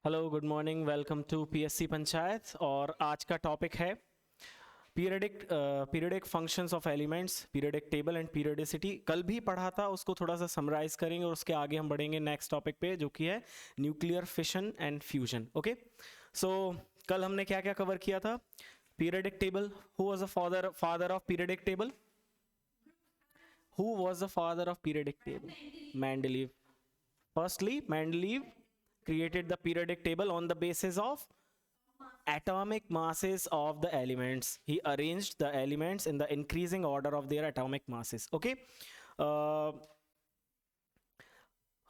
Hello, good morning, welcome to PSC panchayat. और आज का टॉपिक है periodic functions of elements, periodic table and periodicity. कल भी पढ़ा था, उसको थोड़ा सा समराइज करेंगे और उसके आगे हम बढ़ेंगे नेक्स्ट टॉपिक पे, जो कि है nuclear fission and fusion. Okay, so कल हमने क्या क्या कवर किया था? Periodic table. Who was the father of periodic table? Who was the father of periodic table? Mendeleev. Firstly, Mendeleev created the periodic table on the basis of atomic masses of the elements. He arranged the elements in the increasing order of their atomic masses. Okay. Uh,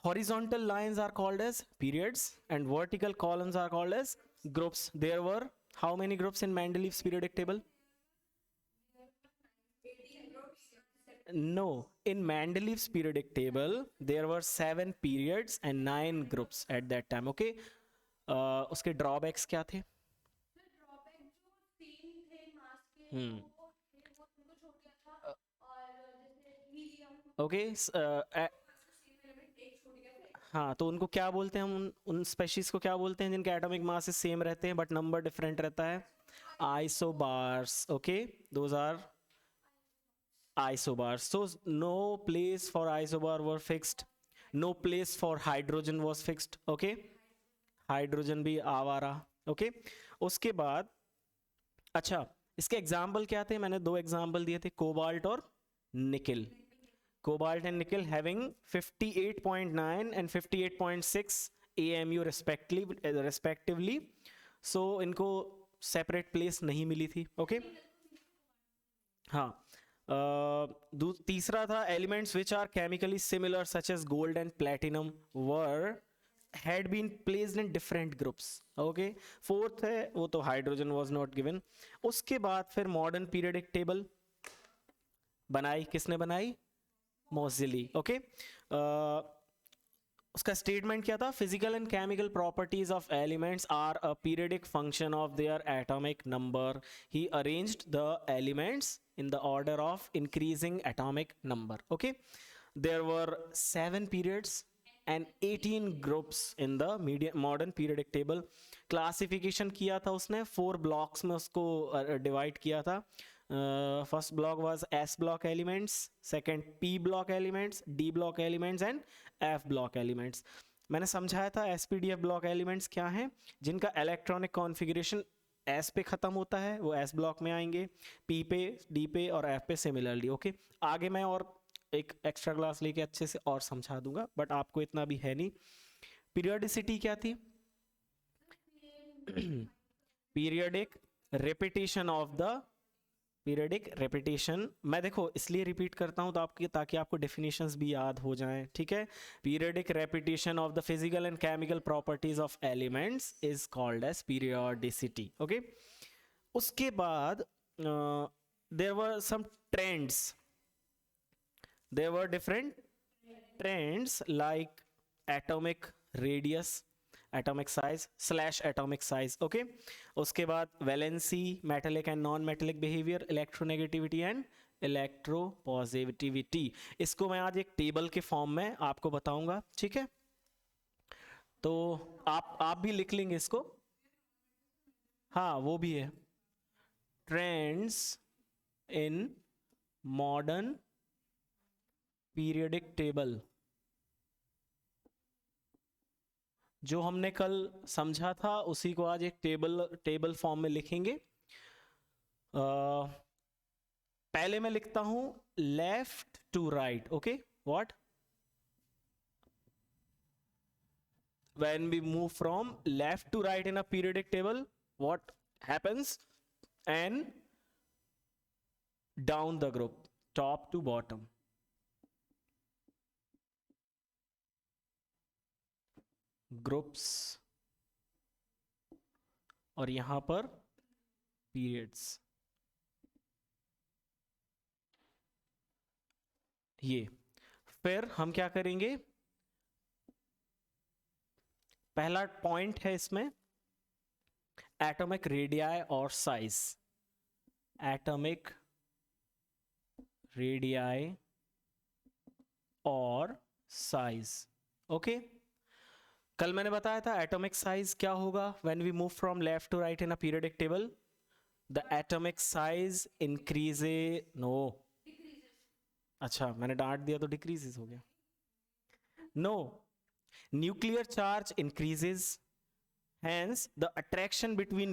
Horizontal lines are called as periods and vertical columns are called as groups. There were how many groups in Mendeleev's periodic table? No, in Mendeleev's periodic table, there were 7 periods and 9 groups at that time. Okay, उसके drawbacks क्या थे? हम्म okay, हाँ, तो उनको क्या बोलते हैं? हम उन स्पेशीज को क्या बोलते हैं जिनके एटॉमिक मासेस सेम रहते हैं बट नंबर डिफरेंट रहता है? Isobars. Okay, those are isobars. So no place for isobar were fixed, no place for hydrogen was fixed. Okay, hydrogen भी आवारा। ओके, उसके बाद अच्छा, इसके एग्जाम्पल क्या थे? मैंने दो एग्जाम्पल दिए थे, कोबाल्ट और nickel. Cobalt and nickel having 58.9 and 58.6 AMU respectively. So इनको सेपरेट प्लेस नहीं मिली थी। ओके, हाँ। तीसरा था elements which are chemically similar such as gold and platinum were had been placed in different groups. Okay, fourth है वो तो hydrogen was not given. उसके बाद फिर मॉडर्न पीरियडिक टेबल बनाई, किसने बनाई? मोज़िली। ओके, उसका स्टेटमेंट क्या था? Physical and chemical properties of elements are a periodic function of their atomic number. He arranged the elements in the order of increasing atomic number. Okay, there were 7 periods and 18 groups in the modern periodic table. Classification किया था उसने 4 blocks में, उसको divide किया था। First block was S block elements, second P block elements, D block elements and F block elements. मैंने समझाया था एसपीडीएफ ब्लॉक एलिमेंट्स क्या हैं, जिनका इलेक्ट्रॉनिक कॉन्फ़िगरेशन एस पे ख़त्म होता है, वो एस ब्लॉक में आएंगे, पी पे, डी पे और एफ पे सिमिलरली। ओके, आगे मैं और एक एक्स्ट्रा क्लास लेके अच्छे से और समझा दूंगा, बट आपको इतना भी है नहीं। पीरियडिसिटी क्या थी? Periodic repetition of the periodic repetition. मैं देखो इसलिए रिपीट करता हूं तो आपकी, ताकि आपको डेफिनेशंस भी याद हो जाएं। ठीक है, periodic repetition of the physical and chemical properties of elements is called as periodicity. Okay, उसके बाद there were some trends, there were different trends like atomic radius, atomic size slash atomic size. Okay, उसके बाद valency, metallic and non metallic behaviour, electronegativity and electropositivity. इसको मैं आज एक table के form में आपको बताऊंगा। ठीक है, तो आप भी लिख लेंगे इसको। हाँ, वो भी है, trends in modern periodic table. जो हमने कल समझा था उसी को आज एक टेबल फॉर्म में लिखेंगे। पहले मैं लिखता हूं left to right. Okay, what? when we move from left to right in a periodic table, what happens? And down the group, top to bottom. Groups और यहां पर पीरियड्स। ये फिर हम क्या करेंगे? पहला पॉइंट है इसमें एटॉमिक रेडियाई और साइज। एटॉमिक रेडियाई और साइज। ओके, कल मैंने बताया था एटॉमिक साइज क्या होगा when we move from left to right in a periodic table. The atomic size increase. No. अच्छा, मैंने डांट दिया तो डिक्रीजेस हो गया. No. Nuclear charge increases, hence the attraction between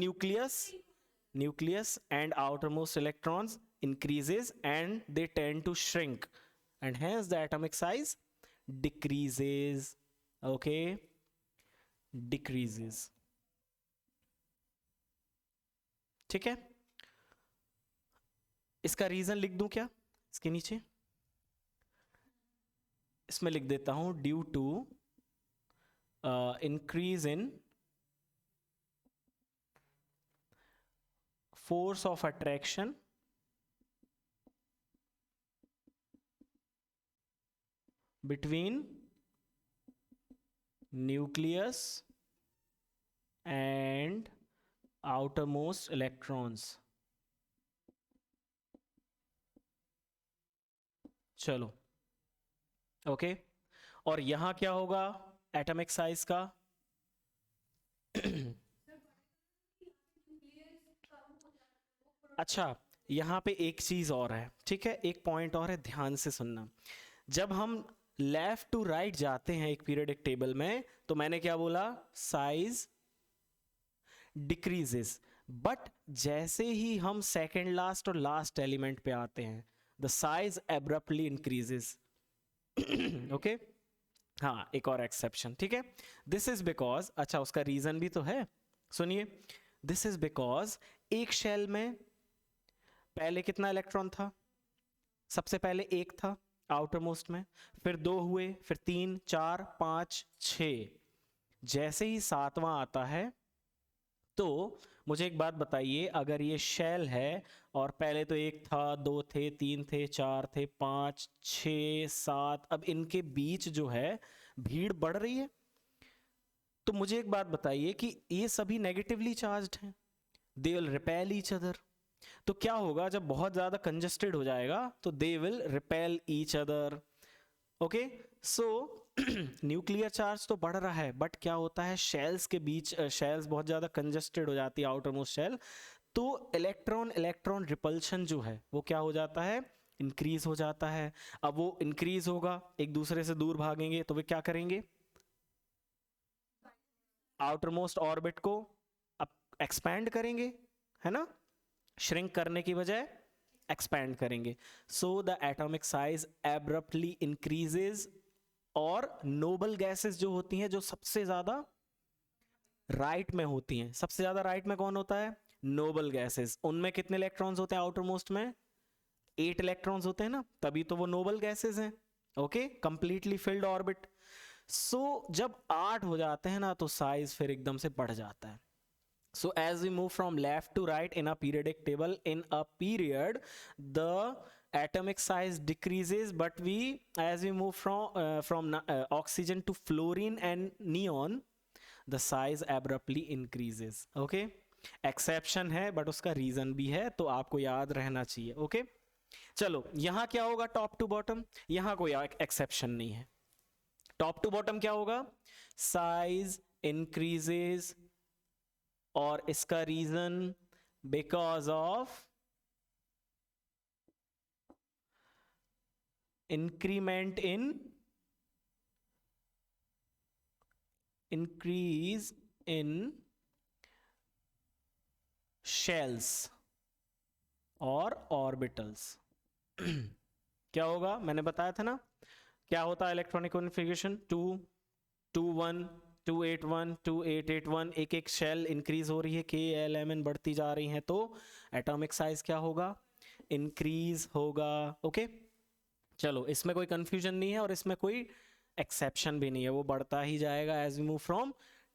nucleus and outermost electrons increases and they tend to shrink, and hence the atomic size decreases. Okay, decreases. ठीक है, इसका रीजन लिख दूं क्या इसके नीचे? इसमें लिख देता हूं due to increase in force of attraction between nucleus and outermost electrons. चलो, ओके. और यहां क्या होगा एटॉमिक साइज का? अच्छा, यहाँ पे एक चीज और है, ठीक है, एक पॉइंट और है, ध्यान से सुनना. जब हम लेफ्ट टू राइट जाते हैं एक पीरियोडिक टेबल में, तो मैंने क्या बोला? Size decreases. बट जैसे ही हम सेकेंड लास्ट और लास्ट एलिमेंट पे आते हैं, the size abruptly increases. Okay, हाँ, एक और एक्सेप्शन, ठीक है. दिस इज बिकॉज, अच्छा उसका रीजन भी तो है, सुनिए. दिस इज बिकॉज एक शेल में पहले कितना इलेक्ट्रॉन था? सबसे पहले एक था आउटर मोस्ट में, फिर दो हुए, फिर 3, 4, 5, 6. जैसे ही सातवां आता है, तो मुझे एक बात बताइए, अगर ये शेल है और पहले तो एक था, दो थे, 3 थे, 4 थे, 5, 6, 7, अब इनके बीच जो है भीड़ बढ़ रही है, तो मुझे एक बात बताइए कि ये सभी नेगेटिवली चार्ज्ड हैं, they will repel each other. तो क्या होगा जब बहुत ज्यादा कंजेस्टेड हो जाएगा? तो they will repel each other. Okay, so nuclear charge तो बढ़ रहा है, बट क्या होता है शेल्स के बीच, शेल्स बहुत ज्यादा कंजेस्टेड हो जाती है, आउटर मोस्ट शेल, तो इलेक्ट्रॉन इलेक्ट्रॉन रिपल्शन जो है वो क्या हो जाता है? इंक्रीज हो जाता है. अब वो इंक्रीज होगा, एक दूसरे से दूर भागेंगे, तो वे क्या करेंगे? आउटर मोस्ट ऑर्बिट को अब एक्सपैंड करेंगे, है ना? श्रिंक करने की बजाय एक्सपैंड करेंगे. So the atomic size abruptly increases. और नोबल गैसेस जो होती हैं, जो सबसे ज्यादा राइट में होती हैं, सबसे ज्यादा राइट में कौन होता है? Noble gases. उनमें कितने इलेक्ट्रॉन्स होते हैं आउटर मोस्ट में? 8 इलेक्ट्रॉन्स होते हैं ना, तभी तो वो नोबल गैसेस हैं. Okay, completely filled orbit. So जब 8 हो जाते हैं ना, तो साइज फिर एकदम से बढ़ जाता है. So as we move from left to right in a periodic table, in a period, the atomic size decreases, but as we move from oxygen to fluorine and neon, the size abruptly increases. Okay, exception है, but उसका reason भी है, तो आपको याद रहना चाहिए. Okay, चलो, यहाँ क्या होगा टॉप टू बॉटम? यहाँ कोई एक्सेप्शन नहीं है. टॉप टू बॉटम क्या होगा? साइज इंक्रीजेज, और इसका reason because of increment in increase in shells और ऑर्बिटल्स. क्या होगा? मैंने बताया था ना, क्या होता है इलेक्ट्रॉनिक कॉन्फ़िगरेशन? 2, 2, 1, 281, 2881, एक एक शेल इंक्रीज हो रही है, KLMN बढ़ती जा रही है, तो एटॉमिक साइज क्या होगा? इंक्रीज होगा. ओके, चलो, इसमें कोई कंफ्यूजन नहीं है और इसमें कोई एक्सेप्शन भी नहीं है, वो बढ़ता ही जाएगा as we move from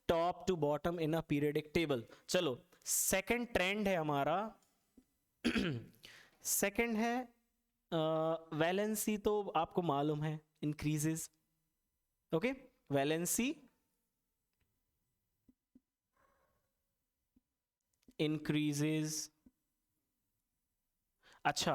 top to bottom in a periodic table. चलो, सेकंड ट्रेंड है हमारा. सेकंड है वैलेंसी, तो आपको मालूम है इंक्रीजेस. Okay, valency increases. अच्छा,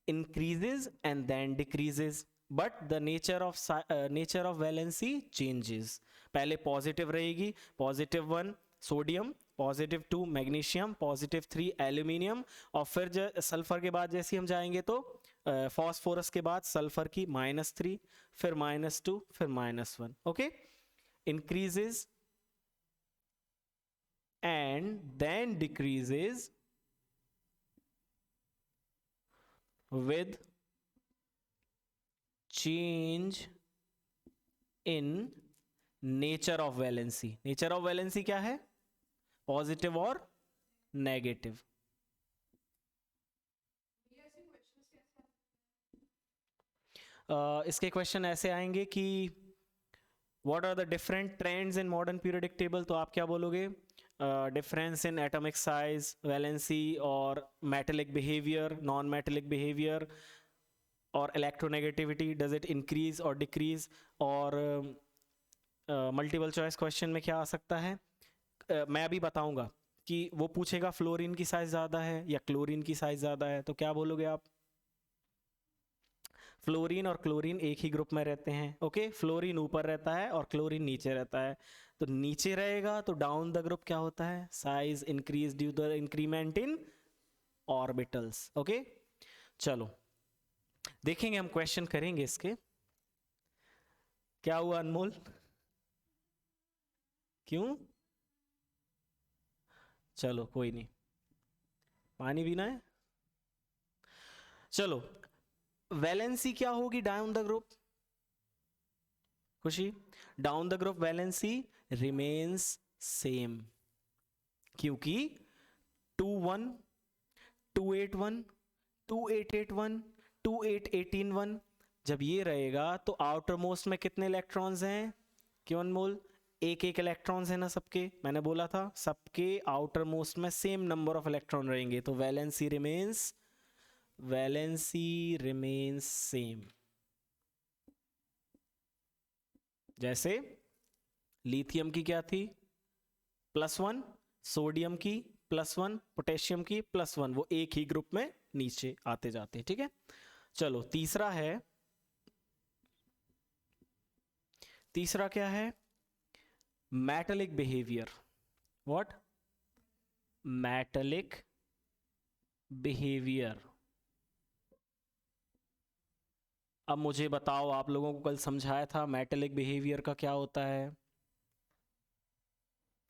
increases and then decreases, but the nature of valency changes. पहले पॉजिटिव रहेगी, +1 सोडियम, +2 मैग्नीशियम, +3 एल्यूमिनियम, और फिर सल्फर के बाद जैसे हम जाएंगे तो फॉस्फोरस के बाद सल्फर की -3, फिर -2, फिर -1. Okay, increases and then decreases with change in nature of valency. nature of valency क्या है? पॉजिटिव और नेगेटिव. इसके क्वेश्चन ऐसे आएंगे कि what are the different trends in modern periodic table. तो आप क्या बोलोगे? Difference in atomic size, valency और metallic behaviour, non metallic behaviour और इलेक्ट्रोनेगेटिविटी, डज इट इंक्रीज और डिक्रीज. और मल्टीपल चॉइस क्वेश्चन में क्या आ सकता है? मैं अभी बताऊंगा कि वो पूछेगा फ्लोरीन की साइज ज़्यादा है या क्लोरीन की साइज ज़्यादा है, तो क्या बोलोगे आप? फ्लोरीन और क्लोरीन एक ही ग्रुप में रहते हैं. ओके, फ्लोरीन ऊपर रहता है और क्लोरीन नीचे रहता है. तो नीचे रहेगा तो डाउन द ग्रुप क्या होता है? Size increase due the increment in orbitals. Okay, चलो देखेंगे, हम क्वेश्चन करेंगे इसके. क्या हुआ अनमोल? क्यों? चलो कोई नहीं, पानी पीना है. चलो, वैलेंसी क्या होगी डाउन द ग्रुप? खुशी, down the group valency remains same, क्योंकि 2 1 2 8 1 2 8 8 1 2 8 18 1 जब ये रहेगा तो आउटर मोस्ट में कितने इलेक्ट्रॉन्स हैं? क्यों अनमोल? एक एक इलेक्ट्रॉन्स है ना सबके. मैंने बोला था सबके आउटर मोस्ट में सेम नंबर ऑफ इलेक्ट्रॉन रहेंगे, तो वैलेंसी रिमेन्स सेम. जैसे लिथियम की क्या थी? +1, सोडियम की +1, पोटेशियम की +1, वो एक ही ग्रुप में नीचे आते जाते हैं. ठीक है, चलो तीसरा है. तीसरा क्या है? Metallic behaviour. What? Metallic behaviour. अब मुझे बताओ, आप लोगों को कल समझाया था मेटेलिक बिहेवियर का क्या होता है,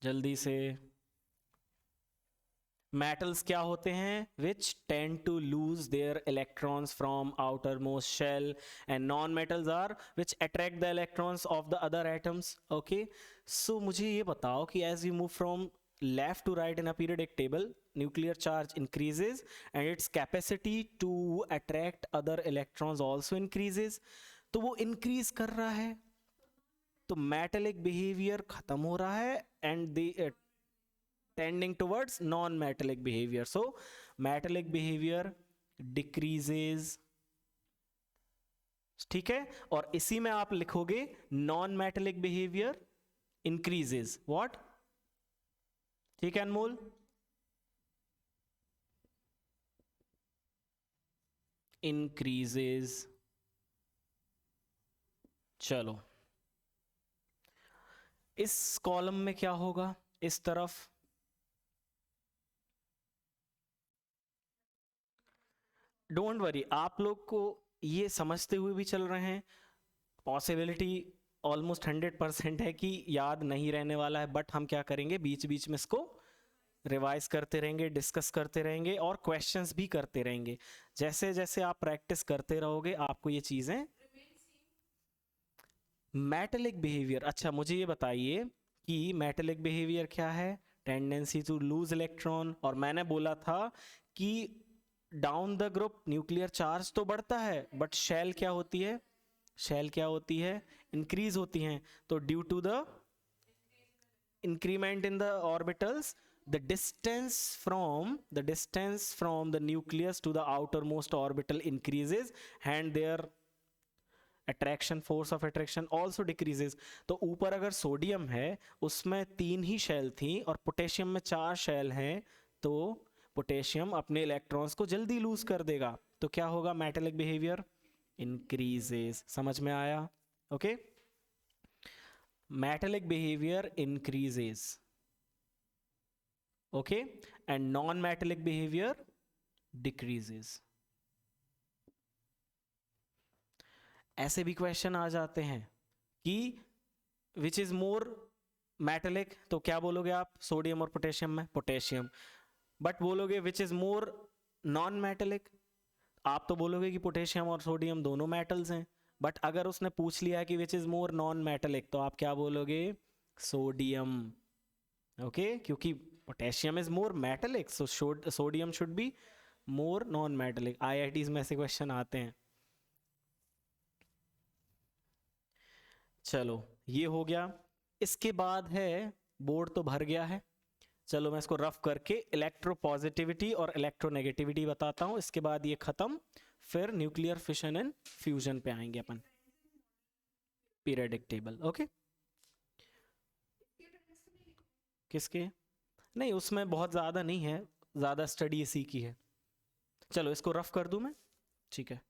जल्दी से. मेटल्स क्या होते हैं? Which tend to lose their electrons from outer most shell, and non metals are which attract the electrons of the other atoms. Okay, so मुझे ये बताओ कि as you move from left to right in a periodic table, nuclear charge increases and its capacity to attract other electrons also increases. तो वो increase कर रहा है तो metallic behavior खत्म हो रहा है and the tending towards non-metallic behavior. So metallic behavior decreases. ठीक है, और इसी में आप लिखोगे non-metallic behavior increases. What? ठीक है अनमोल? इंक्रीजेज. चलो इस कॉलम में क्या होगा? इस तरफ डोंट वरी, आप लोग को ये समझते हुए भी चल रहे हैं. पॉसिबिलिटी ऑलमोस्ट 100% है कि याद नहीं रहने वाला है, बट हम क्या करेंगे, बीच बीच में इसको रिवाइज करते रहेंगे, डिस्कस करते रहेंगे और क्वेश्चंस भी करते रहेंगे. जैसे जैसे आप प्रैक्टिस करते रहोगे आपको ये चीजें. मेटेलिक बिहेवियर, अच्छा मुझे ये बताइए कि मेटेलिक बिहेवियर क्या है? Tendency to lose electron. और मैंने बोला था कि down the group nuclear charge तो बढ़ता है, बट शेल क्या होती है? शेल क्या होती है? इंक्रीज होती हैं. तो due to the increment in the orbitals, the distance from the nucleus to the outermost orbital increases and their force of attraction also decreases. तो ऊपर अगर सोडियम है उसमें 3 ही शेल थी और पोटेशियम में 4 शेल हैं, तो पोटेशियम अपने इलेक्ट्रॉन्स को जल्दी लूज कर देगा. तो क्या होगा? Metallic behaviour increases. समझ में आया? Okay, metallic behavior increases, okay, and non-metallic behavior decreases. ऐसे भी क्वेश्चन आ जाते हैं कि विच इज मोर मेटेलिक, तो क्या बोलोगे आप सोडियम और पोटेशियम में? पोटेशियम. बट बोलोगे विच इज मोर नॉन मेटेलिक, आप तो बोलोगे कि पोटेशियम और सोडियम दोनों मेटल्स हैं. बट अगर उसने पूछ लिया कि विच इज मोर नॉन मेटेलिक, तो आप क्या बोलोगे? सोडियम. ओके, क्योंकि potassium is more metallic, so sodium should be more non metallic. IITs में ऐसे क्वेश्चन आते हैं. चलो ये हो गया. इसके बाद है, बोर्ड तो भर गया है, चलो मैं इसको रफ करके इलेक्ट्रोपॉजिटिविटी और इलेक्ट्रोनेगेटिविटी बताता हूं. इसके बाद ये खत्म, फिर न्यूक्लियर फिशन एंड फ्यूजन पे आएंगे अपन. Periodic table. ओके, किसके? नहीं, उसमें बहुत ज़्यादा नहीं है, ज़्यादा स्टडी इसी की है. चलो इसको रफ कर दूं मैं, ठीक है.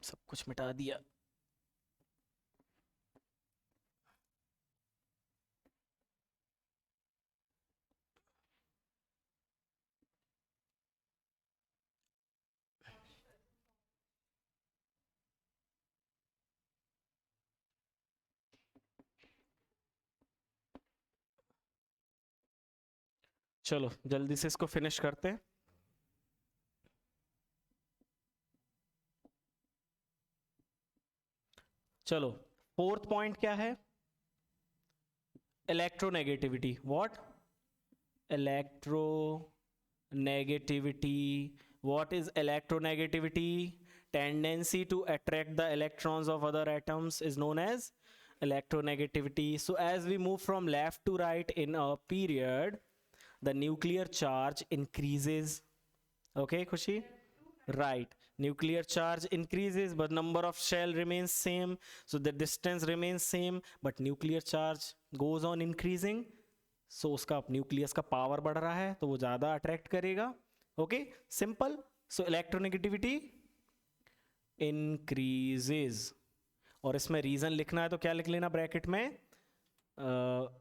सब कुछ मिटा दिया. चलो जल्दी से इसको फिनिश करते हैं. चलो फोर्थ पॉइंट क्या है? Electronegativity. What? Electronegativity. What is electronegativity? Tendency to attract the electrons of other atoms is known as electronegativity. So as we move from left to right in a period, the nuclear charge increases. Okay, Khushi? Right. Nuclear charge increases, but number of shell remains same. So the distance remains same, but nuclear charge goes on increasing. So उसका nucleus का power बढ़ रहा है, तो वो ज़्यादा attract करेगा. Okay, simple. So electronegativity increases. और इसमें रीजन लिखना है तो क्या लिख लेना ब्रैकेट में?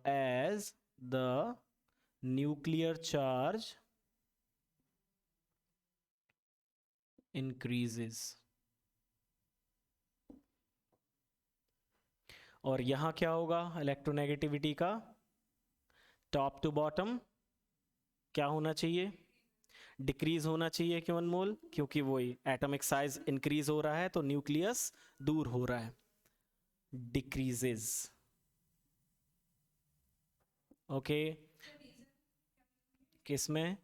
As the nuclear charge increases. और यहां क्या होगा इलेक्ट्रोनेगेटिविटी का? टॉप टू बॉटम क्या होना चाहिए? डिक्रीज होना चाहिए. क्यों अनमोल? क्योंकि वही एटॉमिक साइज इंक्रीज हो रहा है, तो न्यूक्लियस दूर हो रहा है. डिक्रीजेस. ओके, किसमें?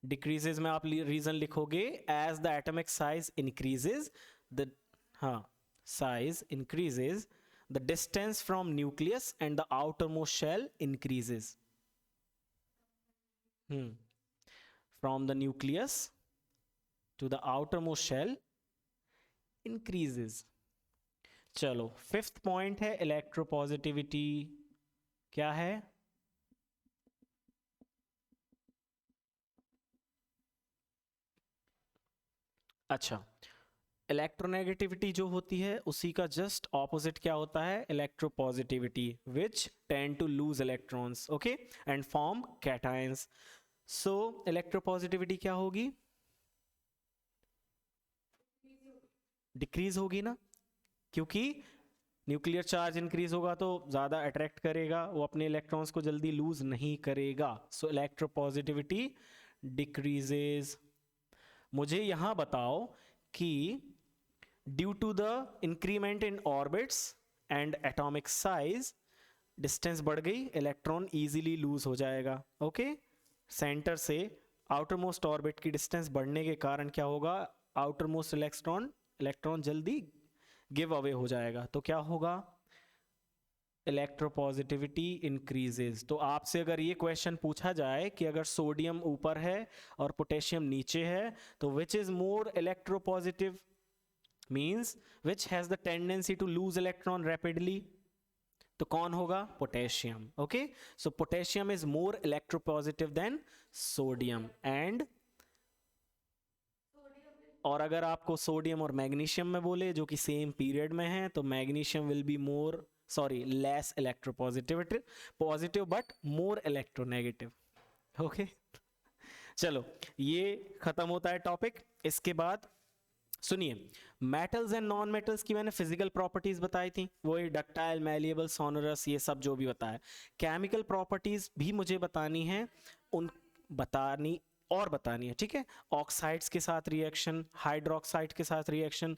डिक्रीजेस में आप रीजन लिखोगे as the atomic size increases the, हाँ, size increases, the distance from nucleus and the outer most shell increases. From the nucleus to the outermost shell increases. चलो फिफ्थ पॉइंट है electropositivity. क्या है? अच्छा, electronegativity जो होती है उसी का जस्ट ऑपोजिट क्या होता है? Electropositivity, which tend to lose electrons, okay, and form cations. So electropositivity क्या होगी? डिक्रीज होगी ना, क्योंकि न्यूक्लियर चार्ज इंक्रीज होगा तो ज्यादा अट्रैक्ट करेगा, वो अपने इलेक्ट्रॉन्स को जल्दी लूज नहीं करेगा. So electropositivity decreases. मुझे यहां बताओ कि due to the increment in orbits and atomic size, distance बढ़ गई, इलेक्ट्रॉन इजीली लूज हो जाएगा. ओके, सेंटर से आउटर मोस्ट ऑर्बिट की डिस्टेंस बढ़ने के कारण क्या होगा? आउटर मोस्ट इलेक्ट्रॉन जल्दी गिव अवे हो जाएगा. तो क्या होगा? Electropositivity increases. तो आपसे अगर ये क्वेश्चन पूछा जाए कि अगर सोडियम ऊपर है और पोटेशियम नीचे है, तो which is more electropositive? Means which has the tendency to lose electron rapidly? तो कौन होगा? Potassium. Okay, so potassium is more electropositive than sodium. And और अगर आपको सोडियम और मैग्नीशियम में बोले जो कि सेम पीरियड में है, तो magnesium will be more, sorry, less electropositivity, positive but more electronegative. Okay, चलो ये खत्म होता है टॉपिक. इसके बाद सुनिए, मेटल्स एंड नॉन मेटल्स की मैंने फिजिकल प्रॉपर्टीज बताई थी, वही डक्टाइल, मैलिएबल, सोनरस, ये सब जो भी बताया. केमिकल प्रॉपर्टीज भी मुझे बतानी है, उन बतानी है, ठीक है. ऑक्साइड्स के साथ रिएक्शन, हाइड्रोक्साइड के साथ reaction,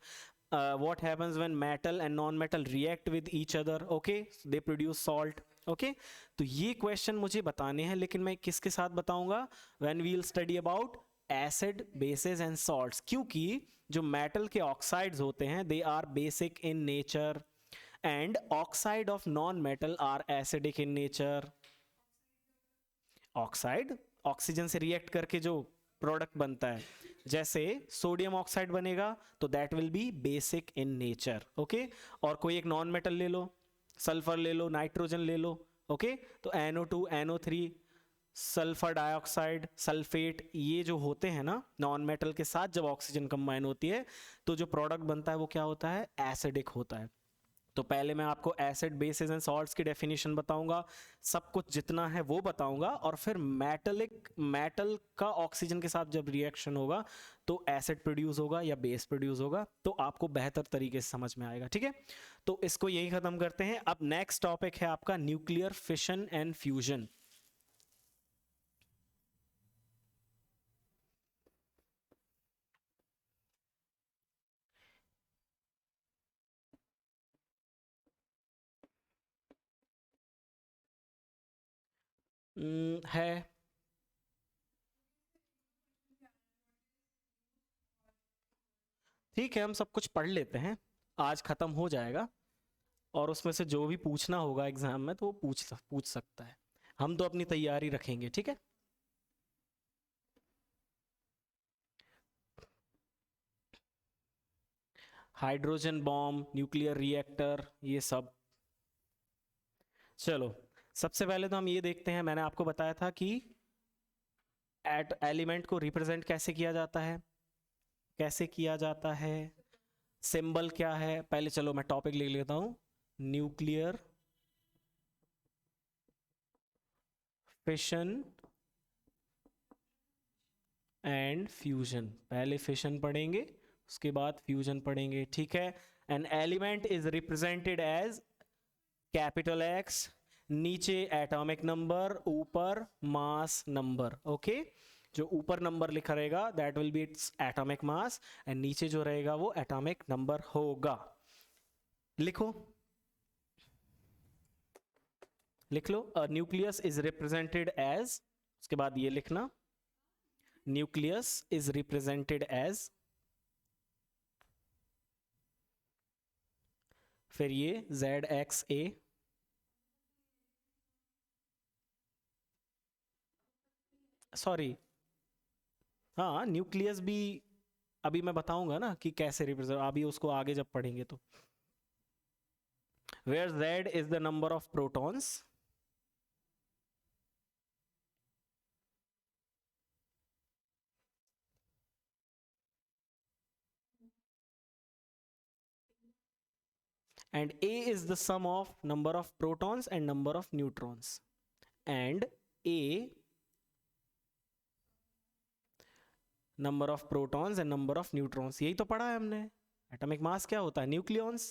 what happens when metal and non-metal react with each other, okay, they produce salt. Okay, तो ये क्वेश्चन मुझे बताने हैं, लेकिन मैं किसके साथ बताऊंगा? When we will study about acid, bases and salts. क्योंकि जो मेटल के ऑक्साइड्स होते हैं they are basic in nature, and oxide of non metal are acidic in nature. Oxide oxygen से रिएक्ट करके जो प्रोडक्ट बनता है, जैसे सोडियम ऑक्साइड बनेगा तो that will B basic in nature. Okay, और कोई एक नॉन मेटल ले लो, सल्फर ले लो, नाइट्रोजन ले लो. ओके, तो NO2, NO3, sulphur dioxide, sulphate, ये जो होते हैं ना नॉन मेटल के साथ जब ऑक्सीजन कंबाइन होती है तो जो प्रोडक्ट बनता है वो क्या होता है? एसिडिक होता है. तो पहले मैं आपको एसिड, बेसिस एंड सॉल्ट्स की डेफिनेशन बताऊंगा, सब कुछ जितना है वो बताऊंगा, और फिर मेटल का ऑक्सीजन के साथ जब रिएक्शन होगा तो एसिड प्रोड्यूस होगा या बेस प्रोड्यूस होगा, तो आपको बेहतर तरीके से समझ में आएगा. ठीक है, तो इसको यही खत्म करते हैं. अब नेक्स्ट टॉपिक है आपका न्यूक्लियर फिशन एंड फ्यूजन. है, ठीक है, हम सब कुछ पढ़ लेते हैं, आज खत्म हो जाएगा, और उसमें से जो भी पूछना होगा एग्जाम में तो वो पूछ सकता है. हम तो अपनी तैयारी रखेंगे. ठीक है, हाइड्रोजन बॉम्ब, न्यूक्लियर रिएक्टर, ये सब. चलो, सबसे पहले तो हम ये देखते हैं, मैंने आपको बताया था कि एलिमेंट को रिप्रेजेंट कैसे किया जाता है, सिंबल क्या है. पहले चलो मैं टॉपिक लिख लेता हूं, न्यूक्लियर फिशन एंड फ्यूजन. पहले फिशन पढ़ेंगे, उसके बाद फ्यूजन पढ़ेंगे. ठीक है, an element is represented as capital X, नीचे एटॉमिक नंबर, ऊपर मास नंबर. ओके, जो ऊपर नंबर लिखा रहेगा that will be its atomic mass, and नीचे जो रहेगा वो एटॉमिक नंबर होगा. लिखो, लिख लो. न्यूक्लियस इज रिप्रेजेंटेड एज, उसके बाद ये लिखना, न्यूक्लियस इज रिप्रेजेंटेड एज, फिर ये ZXA, सॉरी, हाँ न्यूक्लियस भी अभी मैं बताऊंगा ना कि कैसे रिप्रेजेंट, अभी उसको आगे जब पढ़ेंगे तो. Where Z is the number of protons, and A is the sum of number of protons and number of neutrons, and A number of protons and number of neutrons. यही तो पढ़ा है हमने. एटॉमिक मास क्या होता है? Nucleons,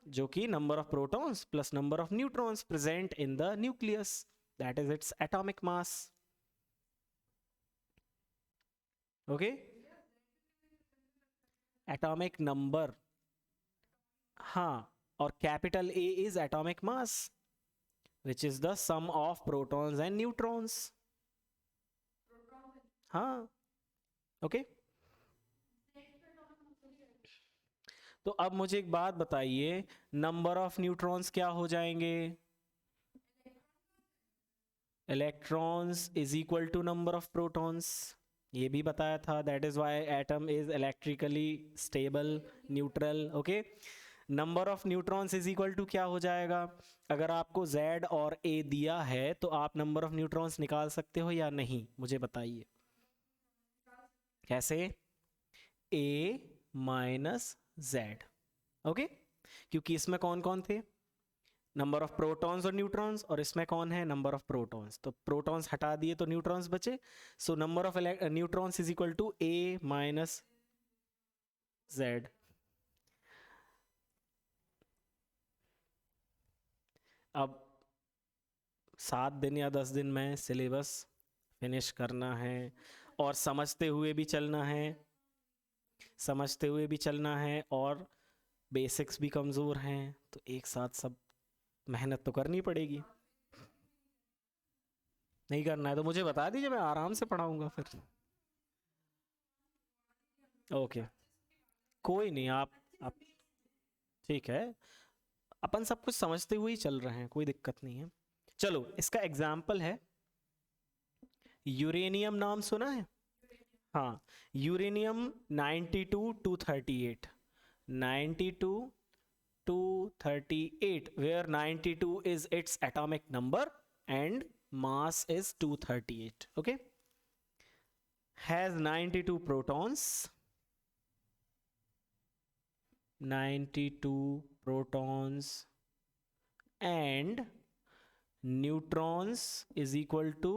जो कि number of protons plus number of neutrons present in the nucleus, that is its atomic mass. Okay, atomic number, हाँ, और capital A is atomic mass which is the sum of protons and neutrons. हाँ, okay. तो अब मुझे एक बात बताइए, number of neutrons क्या हो जाएंगे? Electrons is equal to number of protons. ये भी बताया था, that is why atom is electrically stable, neutral. Okay, number of neutrons is equal to क्या हो जाएगा? अगर आपको Z और A दिया है तो आप नंबर ऑफ न्यूट्रॉन्स निकाल सकते हो या नहीं, मुझे बताइए। कैसे? A minus Z, okay. क्योंकि इसमें कौन कौन थे? नंबर ऑफ प्रोटॉन्स और न्यूट्रॉन्स, और इसमें कौन है? Number of protons. तो प्रोटॉन्स हटा दिए तो न्यूट्रॉन्स बचे, so number of neutrons is equal to A minus Z। अब 7 दिन या 10 दिन में सिलेबस फिनिश करना है, और समझते हुए भी चलना है, समझते हुए भी चलना है, और बेसिक्स भी कमज़ोर हैं, तो एक साथ सब मेहनत तो करनी पड़ेगी। नहीं करना है तो मुझे बता दीजिए, मैं आराम से पढ़ाऊंगा फिर। ओके, कोई नहीं, आप ठीक है, अपन सब कुछ समझते हुए ही चल रहे हैं, कोई दिक्कत नहीं है। चलो, इसका एग्जाम्पल है यूरेनियम, नाम सुना है? हाँ, uranium 92 to 38, 92 to 38, where 92 is its atomic number and mass is 238, okay, has 92 protons, 92 protons, and neutrons is equal to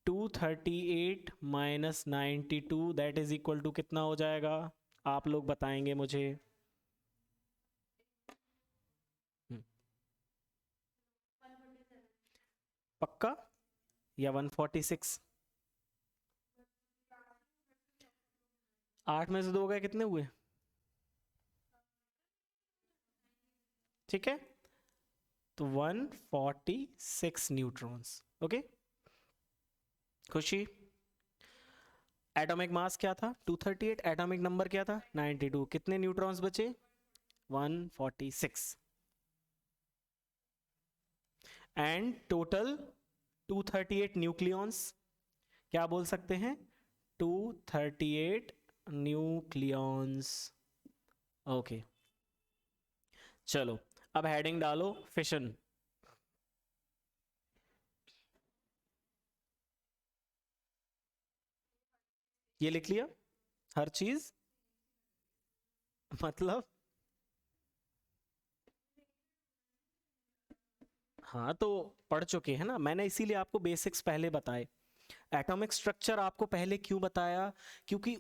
238 minus 92, that is equal to कितना हो जाएगा? आप लोग बताएंगे मुझे। पक्का या 146? 8 में से 2 गए, कितने हुए? ठीक है, तो 146 न्यूट्रॉन्स, ओके। खुशी, एटॉमिक मास क्या था? 238, एटॉमिक नंबर क्या था? 92, कितने न्यूट्रॉन्स बचे? 146, एंड टोटल 238 न्यूक्लियॉन्स, क्या बोल सकते हैं? 238 न्यूक्लियॉन्स, ओके। चलो, अब हेडिंग डालो फिशन। ये लिख लिया हर चीज? मतलब हाँ, तो पढ़ चुके हैं ना, मैंने इसीलिए आपको बेसिक्स पहले बताए। एटॉमिक स्ट्रक्चर आपको पहले क्यों बताया? क्योंकि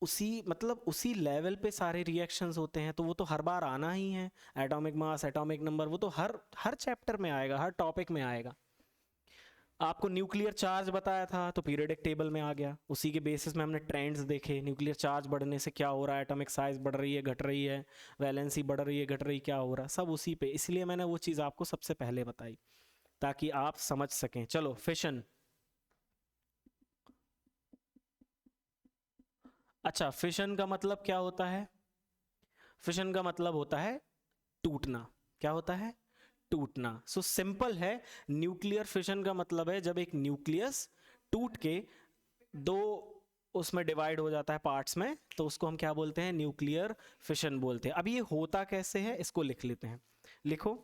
उसी मतलब उसी लेवल पे सारे रिएक्शंस होते हैं, तो वो तो हर बार आना ही है। एटॉमिक मास, एटॉमिक नंबर, वो तो हर हर चैप्टर में आएगा, हर टॉपिक में आएगा। आपको न्यूक्लियर चार्ज बताया था तो पीरियोडिक टेबल में आ गया, उसी के बेसिस में हमने ट्रेंड्स देखे, न्यूक्लियर चार्ज बढ़ने से क्या हो रहा है, एटॉमिक साइज बढ़ रही है, घट रही है, वैलेंसी बढ़ रही है, घट रही, क्या हो रहा है, सब उसी पे। इसलिए मैंने वो चीज़ आपको सबसे पहले बताई ताकि आप समझ सकें। चलो, फिशन। अच्छा, फिशन का मतलब क्या होता है? फिशन का मतलब होता है टूटना। क्या होता है? टूटना। सो सिंपल है, न्यूक्लियर फिशन का मतलब है जब एक न्यूक्लियस टूट के दो उसमें डिवाइड हो जाता है पार्ट्स में, तो उसको हम क्या बोलते हैं? न्यूक्लियर फिशन बोलते हैं। अब ये होता कैसे है, इसको लिख लेते हैं। लिखो,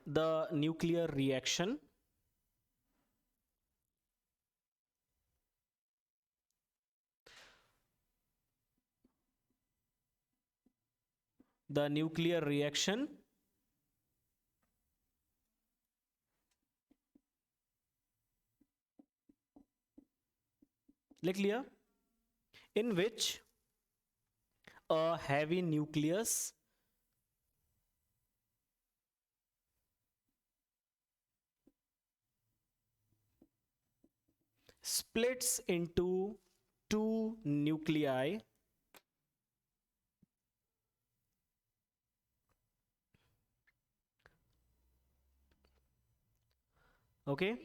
the nuclear reaction the nuclear reaction लिख लिया, in which a heavy nucleus splits into two nuclei okay,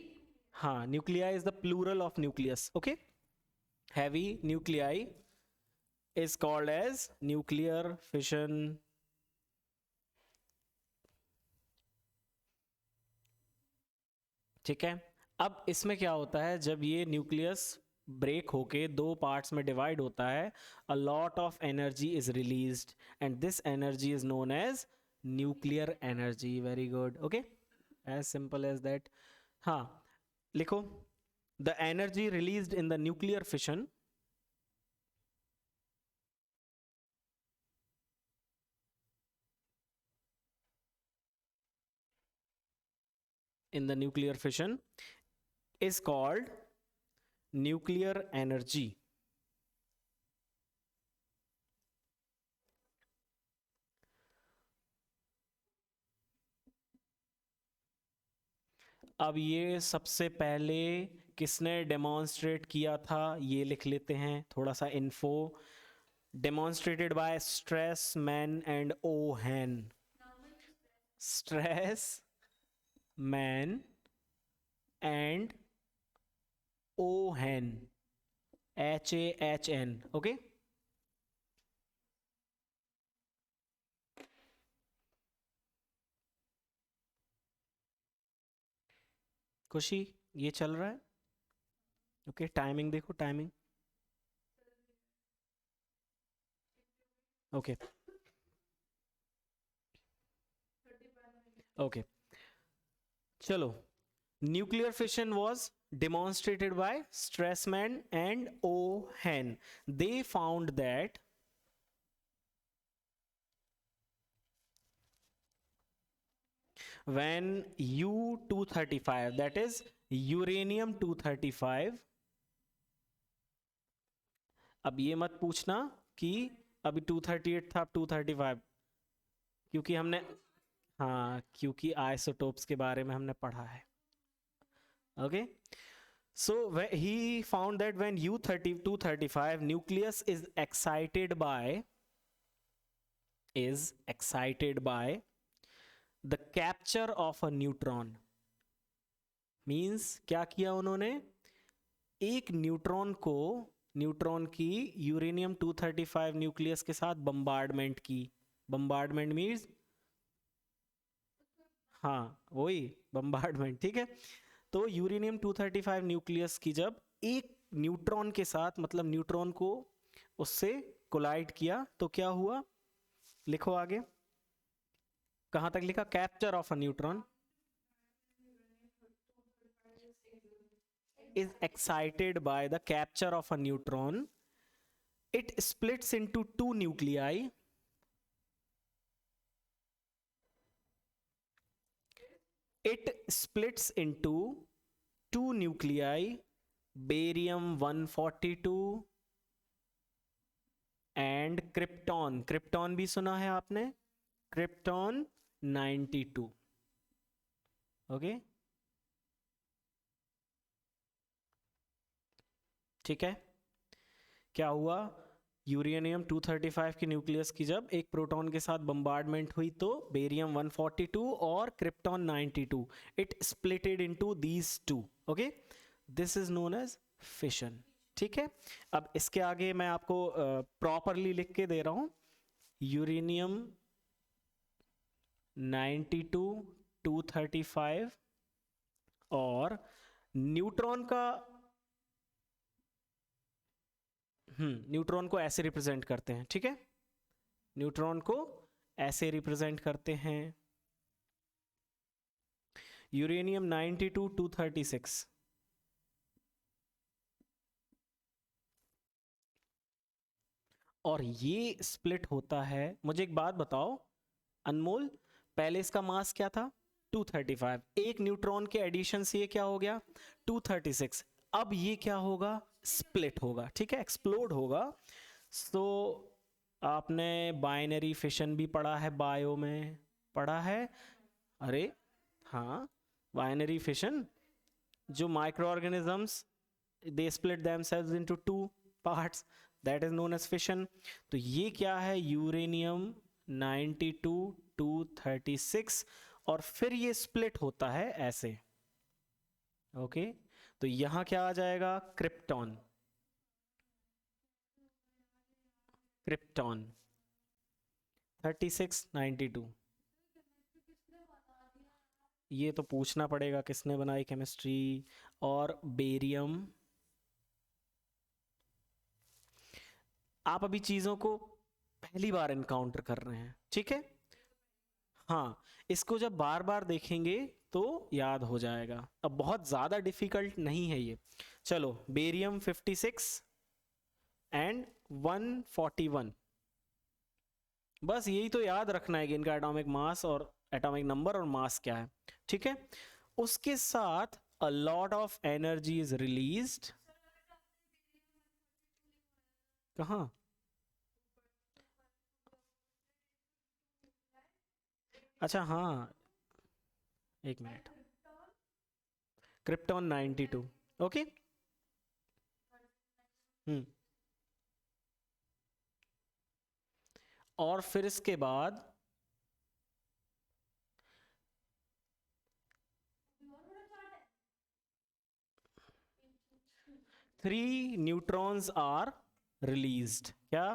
हाँ, nuclei is the plural of nucleus, okay, heavy nuclei is called as nuclear fission. ठीक है, अब इसमें क्या होता है, जब ये न्यूक्लियस ब्रेक होके दो पार्ट्स में डिवाइड होता है, a lot of energy is released and this energy is known as nuclear energy. Very good. Okay, as simple as that. हाँ, लिखो. The energy released in the nuclear fission is called nuclear energy. अब ये सबसे पहले किसने demonstrate किया था, ये लिख लेते हैं थोड़ा सा info. Demonstrated by Strassmann and Hahn. Strassmann and Hahn, HAHN. Okay, Khushi ये चल रहा है. ओके, टाइमिंग देखो, टाइमिंग. ओके ओके, चलो. Nuclear fission was demonstrated by Strassman and Owen. They found that when U-235, that is uranium-235, अब ये मत पूछना कि अभी 238 था अब 235, क्योंकि हमने, हाँ, क्योंकि आइसोटोप्स के बारे में हमने पढ़ा है. Okay, so he found that when U-235 nucleus is excited by the capture of a neutron. means क्या किया उन्होंने, एक न्यूट्रॉन की यूरेनियम 235 न्यूक्लियस के साथ बम्बार्डमेंट की. बम्बार्डमेंट मीन्स, हाँ वही बम्बार्डमेंट, ठीक है. तो यूरेनियम 235 न्यूक्लियस की जब एक न्यूट्रॉन के साथ, मतलब न्यूट्रॉन को उससे कोलाइड किया, तो क्या हुआ, लिखो आगे. कहां तक लिखा, capture of a neutron is excited by the capture of a neutron. It splits into two nuclei. It splits into two nuclei, barium 142 and krypton. krypton भी सुना है आपने, krypton 92. ओके, ठीक है. क्या हुआ, यूरेनियम 235 की न्यूक्लियस की जब एक प्रोटॉन के साथ बम्बार्डमेंट हुई तो बेरियम 142 और krypton 92, it splitted into these two. Okay, this is known as fission. ठीक है, अब इसके आगे मैं आपको प्रॉपरली लिख के दे रहा हूं. यूरेनियम 92 235 और न्यूट्रॉन का, न्यूट्रॉन को ऐसे रिप्रेजेंट करते हैं. ठीक है, न्यूट्रॉन को ऐसे रिप्रेजेंट करते हैं. यूरेनियम 92 236 और ये स्प्लिट होता है. मुझे एक बात बताओ अनमोल, पहले इसका मास क्या था, 235. एक न्यूट्रॉन के एडिशन से ये क्या हो गया, 236. अब ये क्या होगा, स्प्लिट होगा. ठीक है, एक्सप्लोड होगा. सो आपने बाइनरी फिशन भी पढ़ा है, बायो में पढ़ा है. अरे हाँ, बाइनरी फिशन, जो microorganisms they split themselves into two parts, that is known as fission. तो ये क्या है, यूरेनियम 92 236 और फिर ये स्प्लिट होता है ऐसे. ओके, तो यहां क्या आ जाएगा, क्रिप्टॉन. क्रिप्टॉन 36 92. ये तो पूछना पड़ेगा किसने बनाई केमिस्ट्री. और बेरियम आप अभी चीजों को पहली बार एनकाउंटर कर रहे हैं, ठीक है। हाँ, इसको जब बार बार देखेंगे तो याद हो जाएगा। अब बहुत ज्यादा डिफिकल्ट नहीं है ये। चलो, बेरियम 56 एंड 141, बस यही तो याद रखना है कि इनका एटॉमिक मास और एटॉमिक नंबर और मास क्या है, ठीक है। उसके साथ अ lot of energy is released. कहाँ? अच्छा हाँ, एक मिनट। Krypton 92, okay. हम्म। और फिर इसके बाद 3 न्यूट्रॉन्स आर रिलीज्ड। क्या?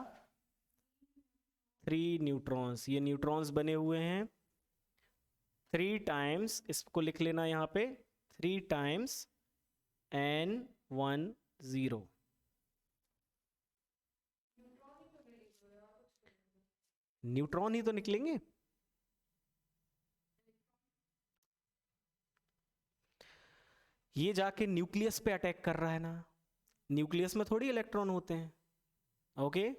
3 न्यूट्रॉन्स, ये न्यूट्रॉन्स बने हुए हैं 3 टाइम्स, इसको लिख लेना यहाँ पे, 3 टाइम्स N10। न्यूट्रॉन ही तो निकलेंगे। ये जाके न्यूक्लियस पे अटैक कर रहा है ना, न्यूक्लियस में थोड़ी इलेक्ट्रॉन होते हैं, ओके।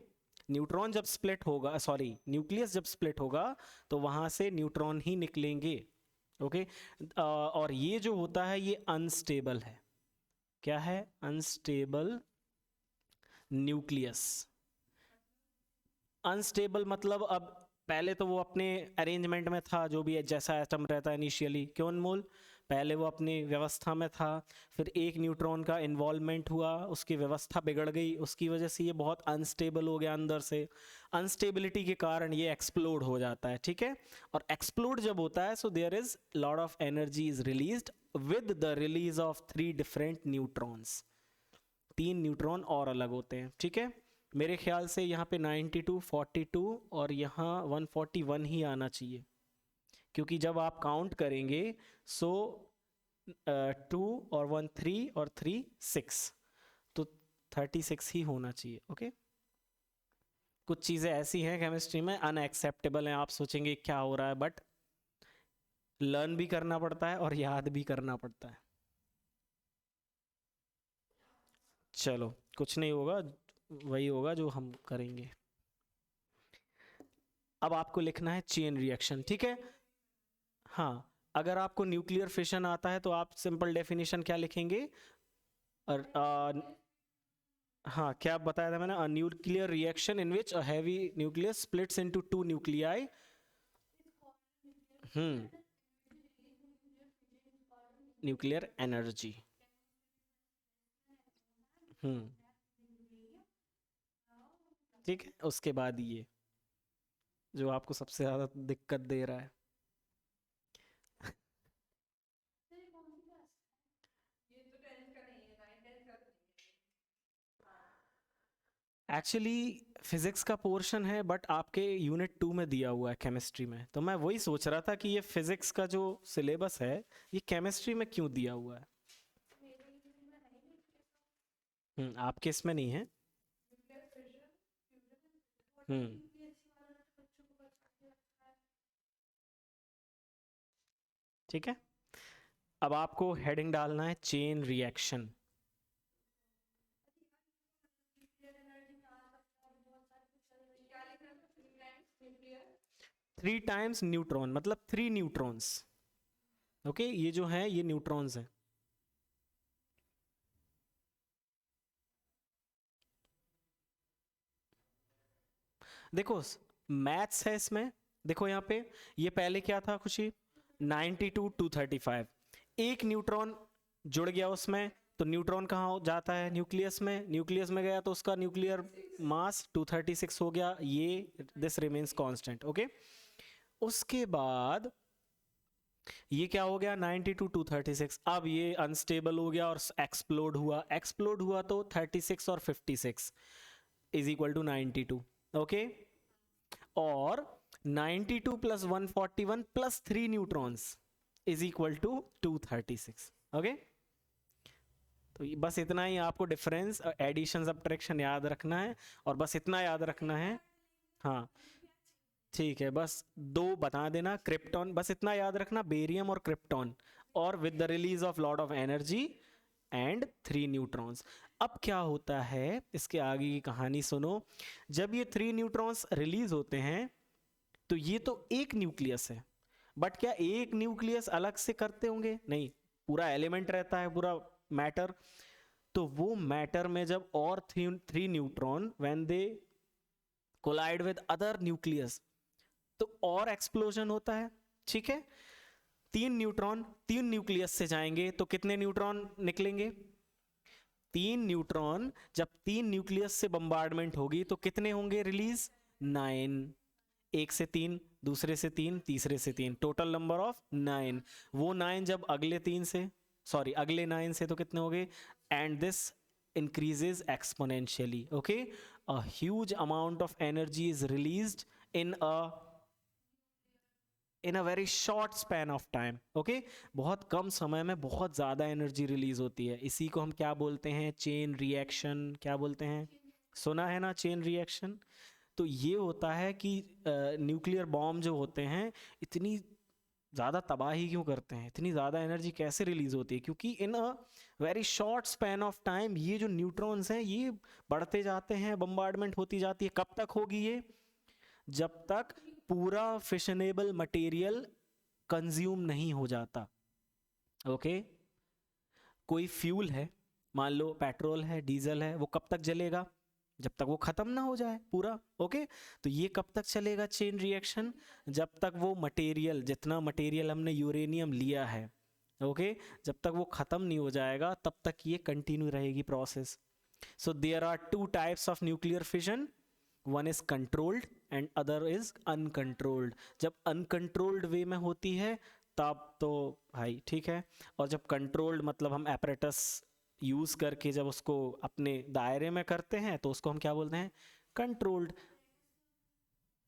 न्यूट्रॉन जब स्प्लिट होगा, सॉरी, न्यूक्लियस जब स्प्लिट होगा तो वहां से न्यूट्रॉन ही निकलेंगे, ओके। और ये जो होता है ये अनस्टेबल है। क्या है? Unstable nucleus. अनस्टेबल मतलब अब पहले तो वो अपने अरेंजमेंट में था, जो भी जैसा एटम रहता है इनिशियली, क्यों अनमोल? पहले वो अपनी व्यवस्था में था, फिर एक न्यूट्रॉन का इन्वॉल्वमेंट हुआ, उसकी व्यवस्था बिगड़ गई, उसकी वजह से ये बहुत अनस्टेबल हो गया अंदर से। अनस्टेबिलिटी के कारण ये एक्सप्लोड हो जाता है, ठीक है। और एक्सप्लोड जब होता है, so there is lot of energy is released with the release of 3 different neutrons. 3 neutron और अलग होते हैं, ठीक है। मेरे ख्याल से यहाँ पे 92, 42 और यहाँ 141 ही आना चाहिए, क्योंकि जब आप काउंट करेंगे सो 2 और 1 3 और 3 6, तो 36 ही होना चाहिए, ओके। कुछ चीज़ें ऐसी हैं केमिस्ट्री में अनएक्सेप्टेबल हैं, आप सोचेंगे क्या हो रहा है, बट लर्न भी करना पड़ता है और याद भी करना पड़ता है। चलो, कुछ नहीं होगा, वही होगा जो हम करेंगे। अब आपको लिखना है चेन रिएक्शन, ठीक है। हाँ, अगर आपको न्यूक्लियर फिशन आता है तो आप सिंपल डेफिनेशन क्या लिखेंगे? और हाँ, क्या बताया था मैंने? A nuclear reaction in which a heavy nucleus splits into 2 nuclei. Hmm. Nuclear energy. Hmm. ठीक है, उसके बाद ये जो आपको सबसे ज्यादा दिक्कत दे रहा है। एक्चुअली फिजिक्स का पोर्शन है, बट आपके यूनिट 2 में दिया हुआ है केमिस्ट्री में, तो मैं वही सोच रहा था कि ये फिजिक्स का जो सिलेबस है ये केमिस्ट्री में क्यों दिया हुआ है। आपके इसमें नहीं है। हम्म। ठीक है, अब आपको हेडिंग डालना है चेन रिएक्शन। 3 टाइम्स न्यूट्रॉन मतलब 3 न्यूट्रॉन्स, ओके। ये जो है ये न्यूट्रॉन्स हैं। देखो, मैथ्स है इसमें। देखो यहाँ पे, ये पहले क्या था खुशी? 92 235, एक न्यूट्रॉन जुड़ गया उसमें, तो न्यूट्रॉन कहाँ जाता है? न्यूक्लियस में। न्यूक्लियस में गया तो उसका न्यूक्लियर मास 236 हो गया, ये दिस रिमेन्स कांस्टेंट, ओके। उसके बाद ये क्या हो गया? 92 236, अब ये अनस्टेबल हो गया और एक्सप्लोड हुआ। एक्सप्लोड हुआ तो 36 और 56 इज इक्वल टू 92, ओके। और 92 plus 141 plus 3 neutrons is equal to 236, okay. तो बस इतना ही आपको डिफरेंस, एडिशन सब्ट्रैक्शन याद रखना है, और बस इतना याद रखना है। हाँ ठीक है, बस दो बता देना, क्रिप्टॉन, बस इतना याद रखना, बेरियम और क्रिप्टॉन, और with the release of lot of energy and 3 neutrons. अब क्या होता है, इसके आगे की कहानी सुनो। जब ये 3 न्यूट्रॉन्स रिलीज होते हैं, तो ये तो एक न्यूक्लियस है, बट क्या एक न्यूक्लियस अलग से करते होंगे? नहीं, पूरा एलिमेंट रहता है, पूरा मैटर। तो वो मैटर में जब और 3 neutron when they collide with other nucleus, तो और एक्सप्लोजन होता है। ठीक है, 3 न्यूट्रॉन 3 न्यूक्लियस से जाएंगे तो कितने न्यूट्रॉन निकलेंगे? 3 न्यूट्रॉन जब 3 न्यूक्लियस से बम्बार्डमेंट होगी तो कितने होंगे रिलीज? 9। एक से 3, दूसरे से 3, तीसरे से 3, टोटल नंबर ऑफ 9। वो 9 जब अगले 3 से, सॉरी अगले 9 से, तो कितने हो गए? And this increases exponentially. Okay, a huge amount of energy is released in a very short span of time. Okay, बहुत कम समय में बहुत ज़्यादा एनर्जी रिलीज होती है। इसी को हम क्या बोलते हैं? Chain reaction. क्या बोलते हैं? सुना है ना चेन रिएक्शन? तो ये होता है कि न्यूक्लियर बॉम्ब जो होते हैं इतनी ज़्यादा तबाही क्यों करते हैं, इतनी ज़्यादा एनर्जी कैसे रिलीज होती है? क्योंकि in a very short span of time ये जो न्यूट्रॉन्स हैं ये बढ़ते जाते हैं, बम्बार्डमेंट होती जाती है। कब तक होगी ये? जब तक पूरा फिशनेबल मटेरियल कंज्यूम नहीं हो जाता। ओके, कोई फ्यूल है, मान लो पेट्रोल है, डीजल है, वो कब तक जलेगा? जब तक वो खत्म ना हो जाए पूरा। ओके, तो ये कब तक चलेगा चेन रिएक्शन? जब तक वो मटेरियल, जितना मटेरियल हमने यूरेनियम लिया है, ओके, जब तक वो खत्म नहीं हो जाएगा तब तक ये कंटिन्यू रहेगी process. So there are 2 types of nuclear fission, one is controlled and other is uncontrolled. जब अनकंट्रोल्ड वे में होती है तब तो भाई ठीक है, और जब कंट्रोल्ड मतलब हम एपरेटस यूज करके जब उसको अपने दायरे में करते हैं तो उसको हम क्या बोलते हैं? कंट्रोल्ड।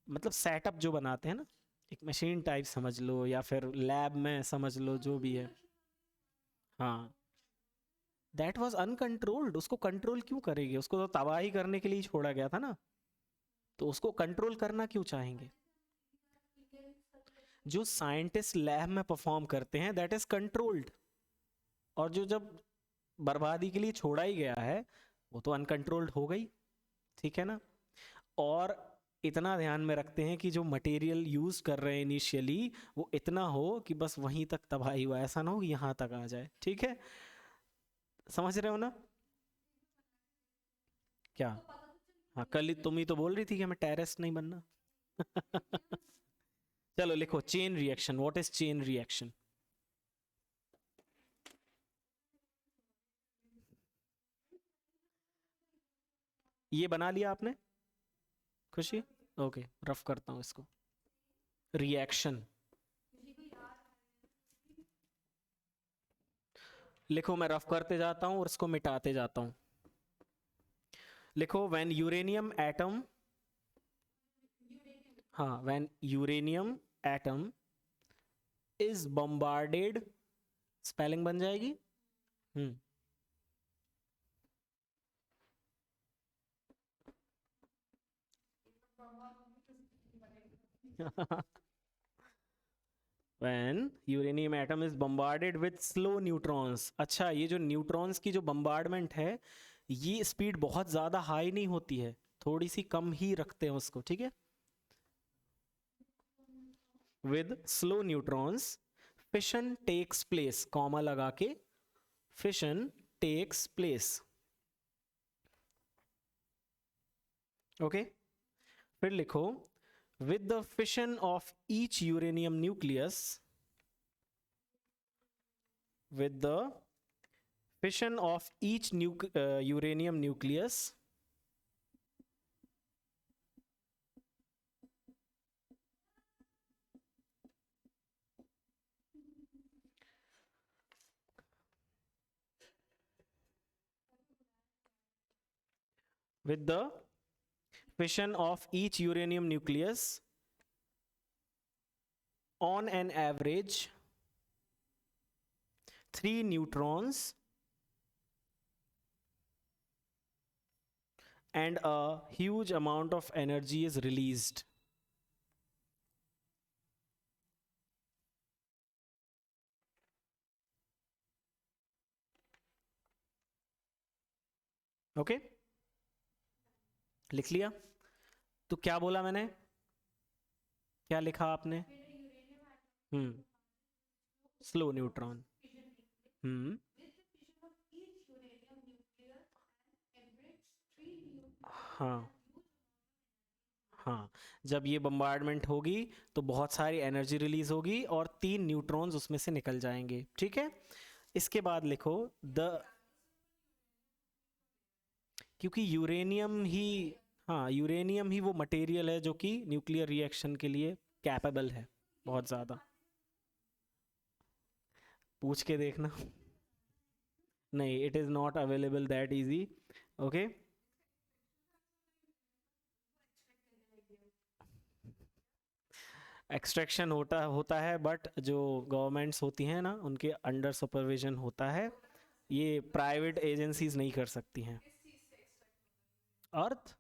मतलब सेटअप जो बनाते हैं ना, एक मशीन टाइप समझ लो या फिर लैब में समझ लो, जो भी है। हाँ, दैट वाज अनकंट्रोल्ड। उसको कंट्रोल क्यों करेगी? उसको तो तबाही करने के लिए ही छोड़ा गया था ना, तो उसको कंट्रोल करना क्यों चाहेंगे? जो साइंटिस्ट लैब में परफॉर्म करते हैं दैट इज कंट्रोल्ड, और जो जब बर्बादी के लिए छोड़ा ही गया है वो तो अनकंट्रोल्ड हो गई। ठीक है ना? और इतना ध्यान में रखते हैं कि जो मटेरियल यूज कर रहे हैं इनिशियली वो इतना हो कि बस वहीं तक तबाही हुआ, ऐसा ना हो कि यहाँ तक आ जाए। ठीक है, समझ रहे हो ना? क्या? हाँ, कल ही तुम ही तो बोल रही थी कि हमें टेररिस्ट नहीं बनना। चलो लिखो chain reaction. What is chain reaction? ये बना लिया आपने खुशी? ओके, रफ करता हूँ इसको। रिएक्शन लिखो, मैं रफ करते जाता हूँ और इसको मिटाते जाता हूँ। लिखो व्हेन यूरेनियम एटम, हाँ, when uranium atom is bombarded, spelling बन जाएगी। हम्म when uranium atom is bombarded with slow neutrons। अच्छा, ये जो न्यूट्रॉन्स की जो बम्बार्डमेंट है ये स्पीड बहुत ज़्यादा हाई नहीं होती है, थोड़ी सी कम ही रखते हैं उसको। ठीक है, with slow neutrons fission takes place, comma लगा के fission takes place। ओके, फिर लिखो with the fission of each uranium nucleus, with the fission of each uranium nucleus, with the fission of each uranium nucleus, on an average 3 neutrons and a huge amount of energy is released. Okay, लिख लिया? तो क्या बोला मैंने, क्या लिखा आपने? Slow neutron. हम्म हाँ हाँ, जब ये बम्बार्डमेंट होगी तो बहुत सारी एनर्जी रिलीज होगी और 3 न्यूट्रॉन्स उसमें से निकल जाएंगे, ठीक है? इसके बाद लिखो द, क्योंकि यूरेनियम ही, हाँ यूरेनियम ही वो मटेरियल है जो कि न्यूक्लियर रिएक्शन के लिए कैपेबल है बहुत ज़्यादा। पूछ के देखना। नहीं, it is not available that easy. Okay, extraction होता होता है, बट जो गवर्नमेंट्स होती हैं ना, उनके अंडर सुपरविजन होता है, ये प्राइवेट एजेंसीज नहीं कर सकती हैं। अर्थ।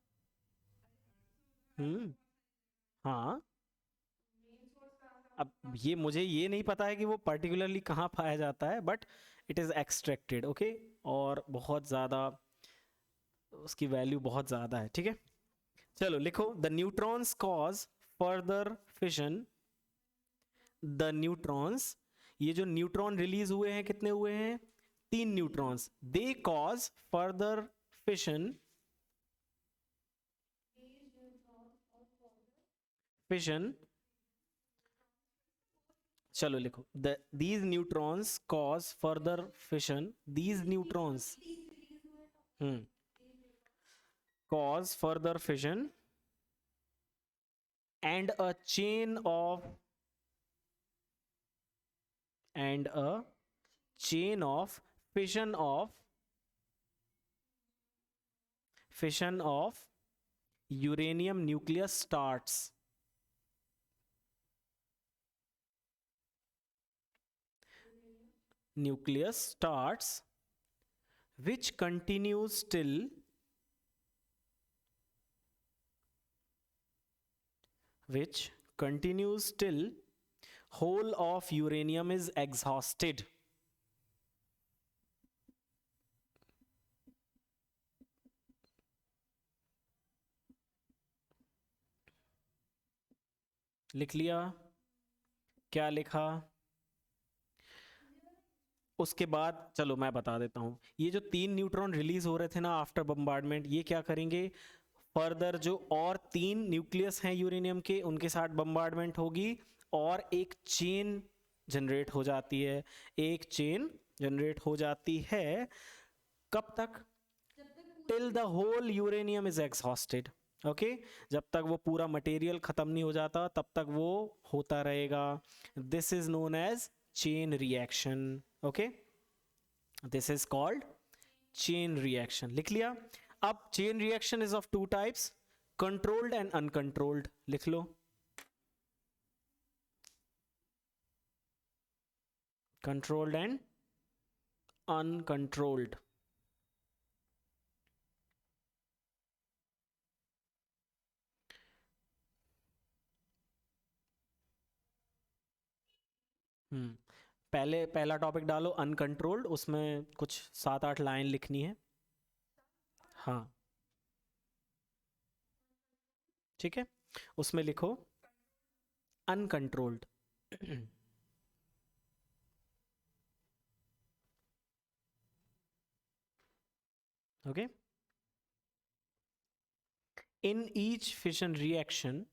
हम्म हाँ, अब ये मुझे ये नहीं पता है कि वो पर्टिकुलरली कहाँ पाया जाता है, but it is extracted, okay. और बहुत ज़्यादा, उसकी वैल्यू बहुत ज़्यादा है, ठीक है? चलो लिखो the neutrons cause further fission. The neutrons, ये जो न्यूट्रॉन रिलीज हुए हैं, कितने हुए हैं? 3 neutrons. They cause further fission, fission. चलो लिखो the these neutrons cause further fission, these neutrons cause further fission and a chain of, and a chain of fission of, fission of uranium nucleus starts. Nucleus starts, which continues till, which continues till whole of uranium is exhausted. लिख लिया? क्या लिखा? उसके बाद चलो मैं बता देता हूँ, ये जो 3 न्यूट्रॉन रिलीज हो रहे थे ना आफ्टर बम्बार्डमेंट, ये क्या करेंगे, फर्दर जो और 3 न्यूक्लियस हैं यूरेनियम के, उनके साथ बम्बार्डमेंट होगी और एक चेन जनरेट हो जाती है, एक चेन जनरेट हो जाती है। कब तक? Till the whole uranium is exhausted, okay. जब तक वो पूरा मटेरियल खत्म नहीं हो जाता तब तक वो होता रहेगा। This is known as chain reaction, okay. This is called chain reaction. लिख लिया? अब chain reaction is of 2 types, controlled and uncontrolled. लिख लो, कंट्रोल्ड एंड अनकंट्रोल्ड। पहले पहला टॉपिक डालो अनकंट्रोल्ड, उसमें कुछ 7-8 लाइन लिखनी है। हाँ, ठीक है, उसमें लिखो uncontrolled. Okay, in each fission reaction,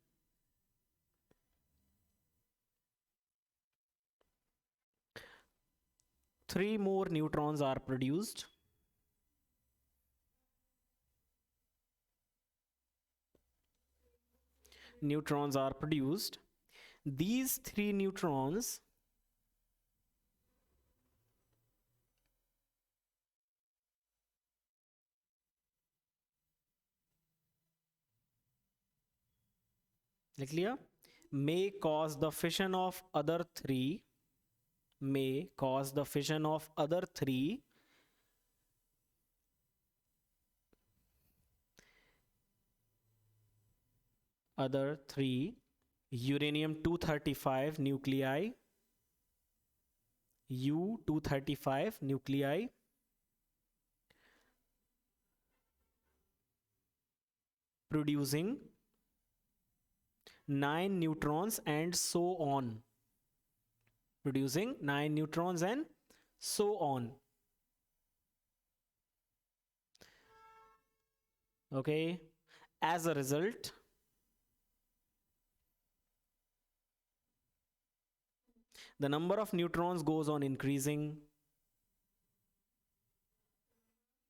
three more neutrons are produced. Neutrons are produced. These 3 neutrons लिख लिया? may cause the fission of other 3, may cause the fission of other 3 other three uranium 235 nuclei, U-235 nuclei, producing 9 neutrons and so on, producing 9 neutrons and so on. Okay, as a result, the number of neutrons goes on increasing,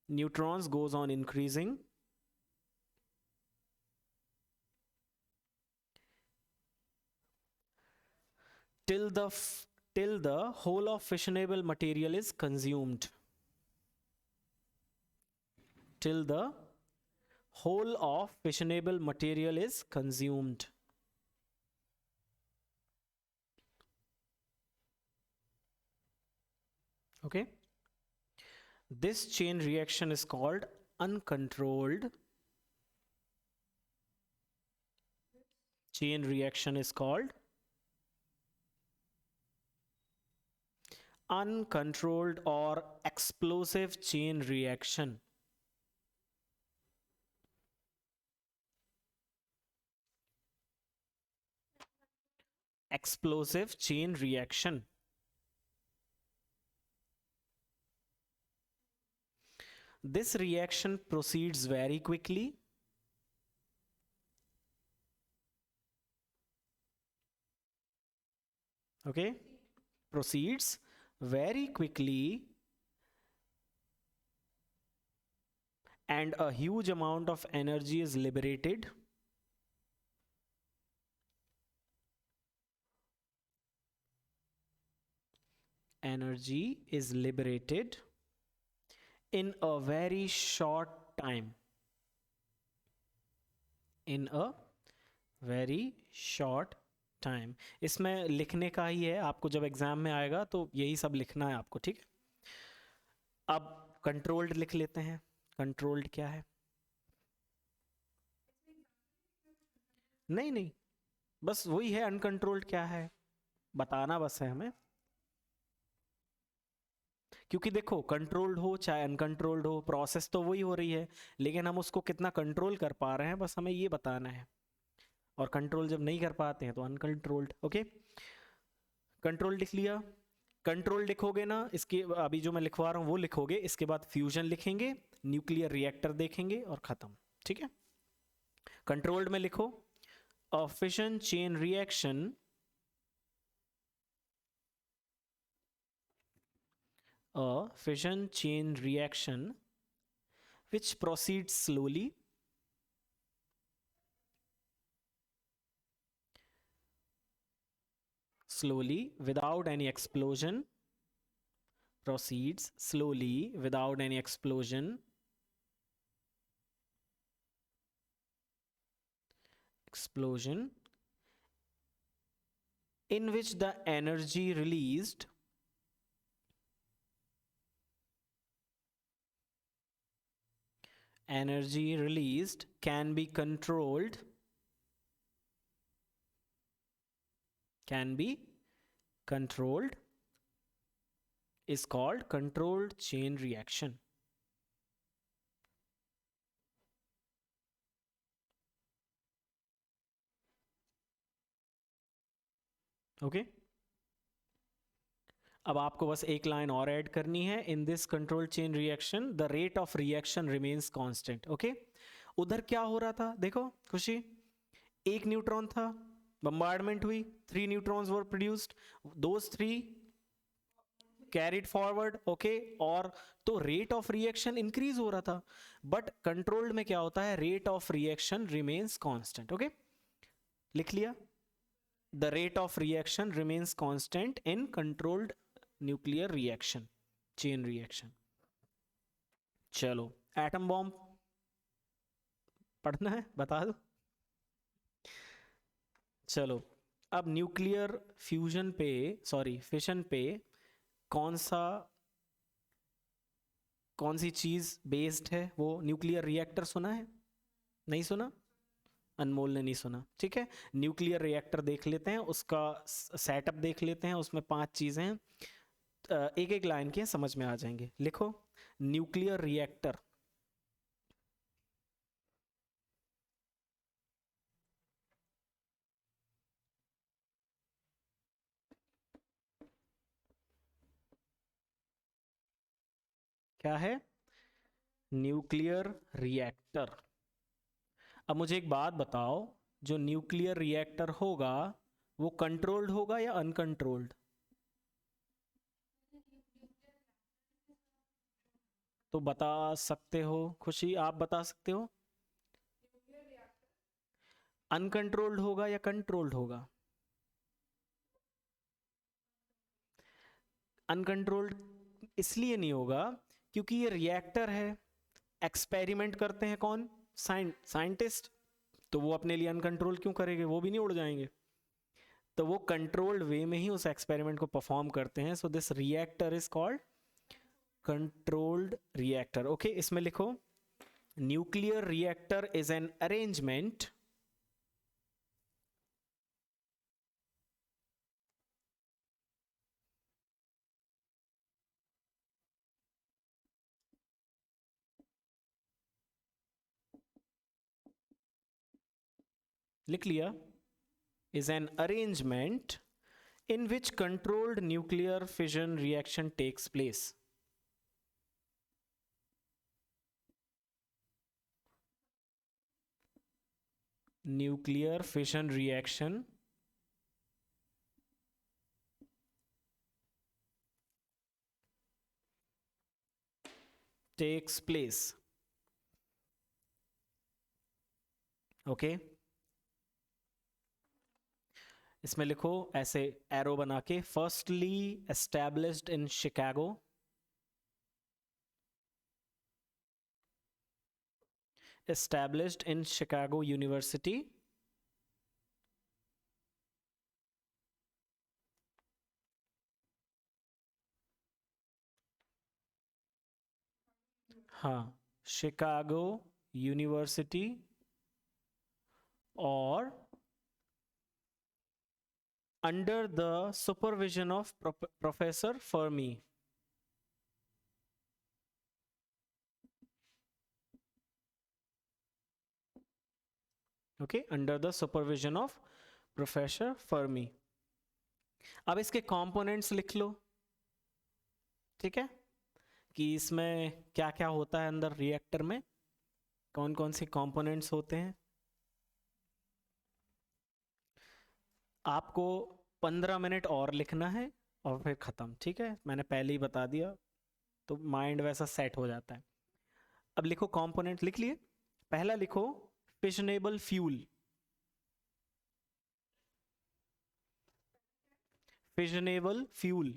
neutrons goes on increasing, till the whole of fissionable material is consumed, till the whole of fissionable material is consumed. Okay, this chain reaction is called uncontrolled chain reaction, is called uncontrolled or explosive chain reaction. Explosive chain reaction. This reaction proceeds very quickly. Okay, proceeds very quickly, and a huge amount of energy is liberated. Energy is liberated in a very short time. In a very short time. इसमें लिखने का ही है, आपको जब exam में आएगा तो यही सब लिखना है आपको, ठीक है. अब कंट्रोल्ड लिख लेते हैं. कंट्रोल्ड क्या है? नहीं नहीं, बस वही है. अनकंट्रोल्ड क्या है बताना बस है हमें. क्योंकि देखो, कंट्रोल्ड हो चाहे अनकंट्रोल्ड हो, प्रोसेस तो वही हो रही है, लेकिन हम उसको कितना कंट्रोल कर पा रहे हैं बस हमें ये बताना है. और कंट्रोल जब नहीं कर पाते हैं तो अनकंट्रोल्ड. ओके, कंट्रोल लिख लिया. कंट्रोल लिखोगे ना, इसके अभी जो मैं लिखवा रहा हूं वो लिखोगे, इसके बाद फ्यूजन लिखेंगे, न्यूक्लियर रिएक्टर देखेंगे और खत्म. ठीक है. कंट्रोल्ड में लिखो a fission chain reaction, a fission chain reaction which proceeds slowly, without any explosion, proceeds slowly without any explosion, in which the energy released can be controlled, is called controlled chain reaction. Okay, अब आपको बस एक line और add करनी है. In this control chain reaction the rate of reaction remains constant. Okay, उधर क्या हो रहा था देखो खुशी, एक न्यूट्रॉन था, बम्बार्डमेंट हुई, 3 न्यूट्रॉन्स वर प्रोड्यूस्ड, दोस 3 कैरिड फॉरवर्ड. ओके, और तो रेट ऑफ रिएक्शन इंक्रीज हो रहा था. बट कंट्रोल्ड में क्या होता है, rate of reaction remains constant. Okay, लिख लिया. The rate of reaction remains constant in controlled nuclear reaction, chain reaction. चलो, एटम बॉम्ब पढ़ना है, बता दो. चलो, अब न्यूक्लियर फ्यूजन पे, सॉरी फिशन पे कौन सी चीज बेस्ड है? वो न्यूक्लियर रिएक्टर. सुना है? नहीं सुना? अनमोल ने नहीं सुना, ठीक है। न्यूक्लियर रिएक्टर देख लेते हैं, उसका सेटअप देख लेते हैं। उसमें 5 चीज़ें हैं, एक एक लाइन की समझ में आ जाएंगे। लिखो न्यूक्लियर रिएक्टर। क्या है? Nuclear reactor. अब मुझे एक बात बताओ, जो न्यूक्लियर रिएक्टर होगा वो कंट्रोल्ड होगा या अनकंट्रोल्ड? तो बता सकते हो खुशी, आप बता सकते हो अनकंट्रोल्ड होगा या कंट्रोल्ड होगा? अनकंट्रोल्ड इसलिए नहीं होगा क्योंकि ये रिएक्टर है, एक्सपेरिमेंट करते हैं कौन? साइंटिस्ट। तो वो अपने लिए अनकंट्रोल क्यों करेंगे? वो भी नहीं उड़ जाएंगे। तो वो कंट्रोल्ड वे में ही उस एक्सपेरिमेंट को परफॉर्म करते हैं। So this reactor is called controlled reactor. Okay, इसमें लिखो nuclear reactor is an arrangement लिख लिया, is an arrangement in which controlled nuclear fission reaction takes place. Nuclear fission reaction takes place. Okay, इसमें लिखो ऐसे arrow बना के, firstly established in Chicago, established in Chicago University, हाँ Chicago university, और under the supervision of Professor Fermi. Okay, under the supervision of Professor Fermi. अब इसके components लिख लो, ठीक है, कि इसमें क्या क्या होता है अंदर रिएक्टर में, कौन कौन से कंपोनेंट्स होते हैं। आपको 15 मिनट और लिखना है और फिर ख़त्म, ठीक है, मैंने पहले ही बता दिया तो माइंड वैसा सेट हो जाता है। अब लिखो कंपोनेंट, लिख लिए। पहला लिखो fissionable fuel. Fissionable fuel,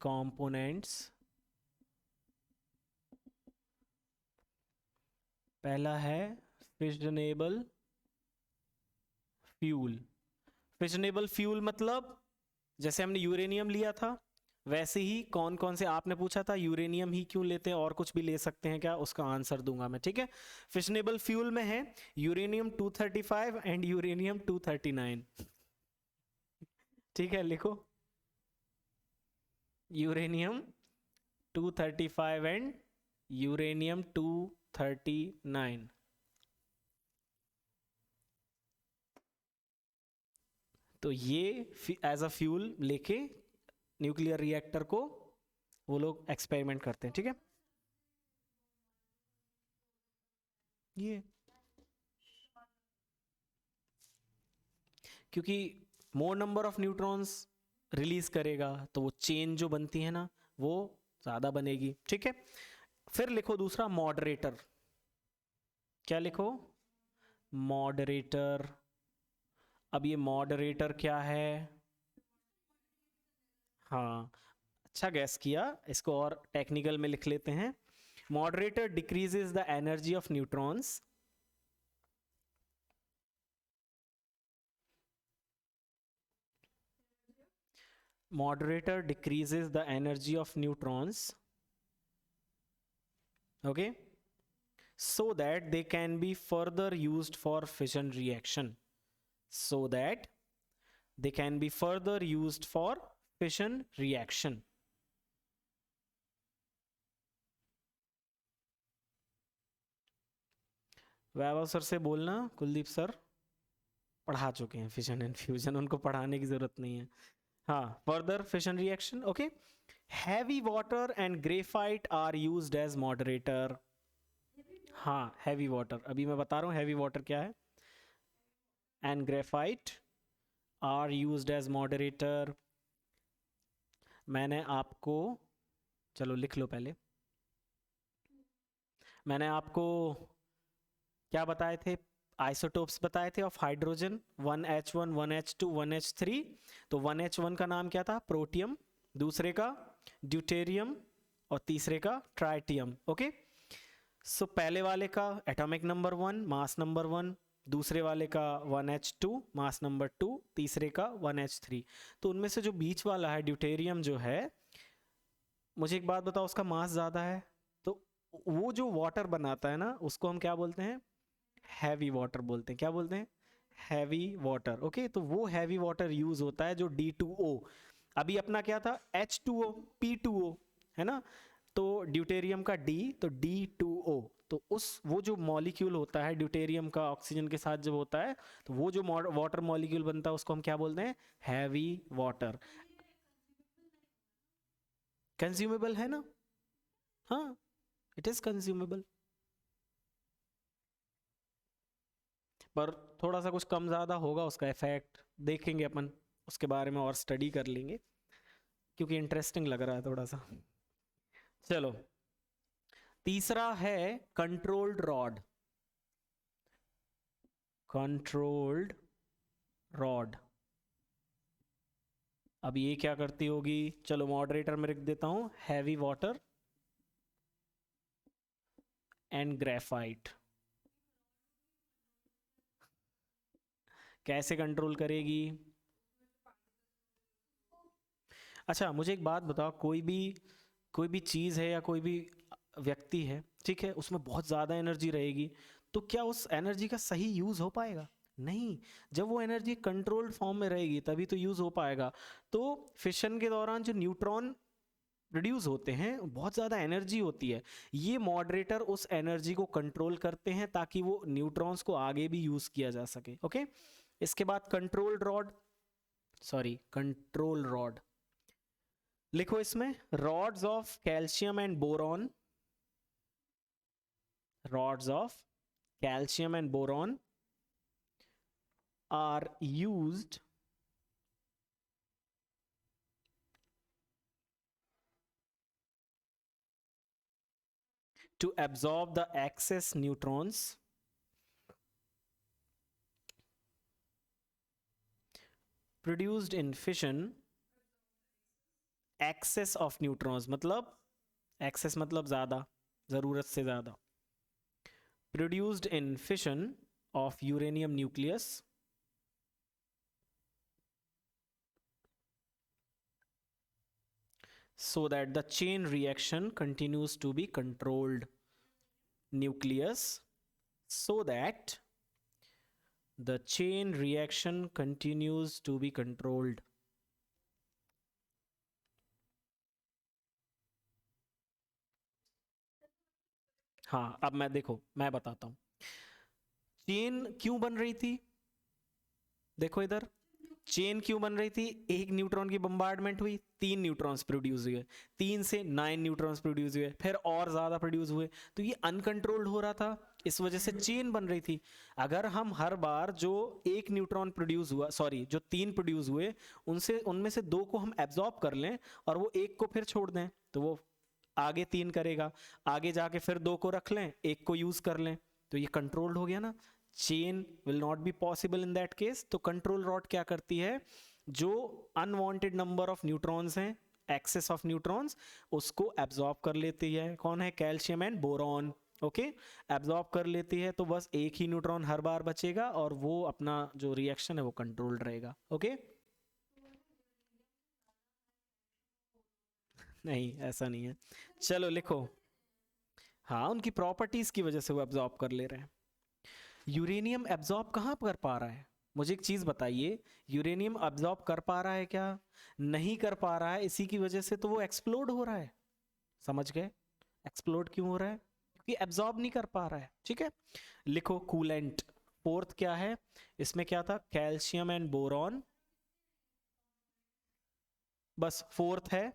components, पहला है फिशनेबल फ्यूल। फिशनेबल फ्यूल मतलब जैसे हमने यूरेनियम लिया था वैसे ही कौन कौन से, आपने पूछा था यूरेनियम ही क्यों लेते हैं और कुछ भी ले सकते हैं क्या, उसका आंसर दूंगा मैं, ठीक है। फिशनेबल फ्यूल में है यूरेनियम 235 एंड यूरेनियम 239, ठीक है, लिखो यूरेनियम 235 एंड यूरेनियम 239। तो ये एज अ फ्यूल लेके न्यूक्लियर रिएक्टर को वो लोग एक्सपेरिमेंट करते हैं, ठीक है। ये क्योंकि मोर नंबर ऑफ न्यूट्रॉन्स रिलीज करेगा तो वो चेन जो बनती है ना वो ज्यादा बनेगी, ठीक है। फिर लिखो दूसरा मॉडरेटर। क्या लिखो? मॉडरेटर। अब ये मॉडरेटर क्या है? हाँ, अच्छा गैस किया, इसको और टेक्निकल में लिख लेते हैं। Moderator decreases the energy of neutrons moderator decreases the energy of neutrons, okay, so that they can be further used for fission reaction, so that they can be further used for fission reaction. Vaibhav sir से बोलना, Kuldeep sir पढ़ा चुके हैं fission and fusion, उनको पढ़ाने की जरूरत नहीं है. हाँ, further fission reaction. Okay, heavy water and graphite are used as moderator. हाँ, हैवी वाटर, अभी मैं बता रहा हूँ हैवी वाटर क्या है. And graphite are used as moderator. मैंने आपको, चलो लिख लो पहले, मैंने आपको क्या बताए थे, आइसोटोप्स बताए थे of hydrogen, 1H1 1H2 1H3. तो 1H1 का नाम क्या था, प्रोटियम, दूसरे का ड्यूटेरियम और तीसरे का ट्राइटियम. ओके, सो पहले वाले का एटॉमिक नंबर 1, मास नंबर 1, दूसरे वाले का 1H2, मास नंबर 2, तीसरे का 1H3. तो उनमें से जो बीच वाला है ड्यूटेरियम जो है, मुझे एक बात बताओ, उसका मास ज़्यादा है, तो वो जो वाटर बनाता है ना, उसको हम क्या बोलते हैं, हैवी वाटर बोलते हैं. क्या बोलते हैं, हैवी वाटर. ओके, तो वो हैवी वाटर यूज होता है जो D2O. अभी अपना क्या था, H2O P2O है ना, तो ड्यूटेरियम का D, तो D2O. तो उस वो जो मॉलिक्यूल होता है ड्यूटेरियम का ऑक्सीजन के साथ जब होता है, तो वो जो वाटर मॉलिक्यूल बनता है उसको हम क्या बोलते हैं, हैवी वाटर. कंज्यूमेबल है ना, हाँ, इट इज कंज्यूमेबल, पर थोड़ा सा कुछ कम ज़्यादा होगा उसका इफेक्ट, देखेंगे अपन उसके बारे में और स्टडी कर लेंगे, क्योंकि इंटरेस्टिंग लग रहा है थोड़ा सा. चलो, तीसरा है कंट्रोल्ड रॉड. कंट्रोल्ड रॉड, अब ये क्या करती होगी, चलो मॉडरेटर में लिख देता हूं, हैवी वाटर एंड ग्रेफाइट. कैसे कंट्रोल करेगी. अच्छा, मुझे एक बात बताओ, कोई भी चीज़ है या कोई भी व्यक्ति है, ठीक है, उसमें बहुत ज़्यादा एनर्जी रहेगी, तो क्या उस एनर्जी का सही यूज़ हो पाएगा, नहीं. जब वो एनर्जी कंट्रोल्ड फॉर्म में रहेगी तभी तो यूज़ हो पाएगा. तो फिशन के दौरान जो न्यूट्रॉन प्रोड्यूस होते हैं, बहुत ज़्यादा एनर्जी होती है, ये मॉडरेटर उस एनर्जी को कंट्रोल करते हैं ताकि वो न्यूट्रॉन्स को आगे भी यूज़ किया जा सके. ओके, इसके बाद control rod, sorry control rod लिखो इसमें, rods of calcium and boron, rods of calcium and boron are used to absorb the excess neutrons produced in fission. excess of neutrons मतलब, excess मतलब ज़्यादा, ज़रूरत से ज़्यादा, produced in fission of uranium nucleus so that the chain reaction continues to be controlled. Nucleus, so that the chain reaction continues to be controlled. हाँ, अब मैं देखो, मैं बताता हूं चेन क्यों बन रही थी. देखो इधर, चेन क्यों बन रही थी, एक न्यूट्रॉन की बम्बार्डमेंट हुई, 3 न्यूट्रॉन्स प्रोड्यूस हुए, 3 से 9 न्यूट्रॉन्स प्रोड्यूस हुए, फिर और ज्यादा प्रोड्यूस हुए, तो ये अनकंट्रोल्ड हो रहा था, इस वजह से चेन बन रही थी. अगर हम हर बार जो एक न्यूट्रॉन प्रोड्यूस हुआ, सॉरी जो 3 प्रोड्यूस हुए, उनमें से 2 को हम एब्जॉर्ब कर लें और वो एक को फिर छोड़ दें, तो वो आगे 3 करेगा, आगे जाके फिर 2 को रख लें, एक को यूज कर लें, तो ये कंट्रोल्ड हो गया ना. Chain will not be possible in that case. तो कंट्रोल रॉड क्या करती है, जो अनवांटेड नंबर ऑफ न्यूट्रॉन्स हैं, एक्सेस ऑफ न्यूट्रॉन्स, उसको एब्जॉर्ब कर लेती है. कौन है, calcium and boron. Okay, absorb कर लेती है, तो बस एक ही न्यूट्रॉन हर बार बचेगा और वो अपना जो रिएक्शन है वो कंट्रोल्ड रहेगा. ओके, नहीं, ऐसा नहीं है। चलो लिखो। हाँ, उनकी प्रॉपर्टीज की वजह से वो एब्जॉर्ब कर ले रहे हैं। यूरेनियम एब्जॉर्ब कहाँ कर पा रहा है? मुझे एक चीज बताइए, यूरेनियम एब्जॉर्ब कर पा रहा है क्या? नहीं कर पा रहा है, इसी की वजह से तो वो एक्सप्लोड हो रहा है। समझ गए? एक्सप्लोड क्यों हो रहा है? क्योंकि एब्जॉर्ब नहीं कर पा रहा है। ठीक है, लिखो कूलेंट। फोर्थ क्या है इसमें? क्या था? Calcium and boron. बस फोर्थ है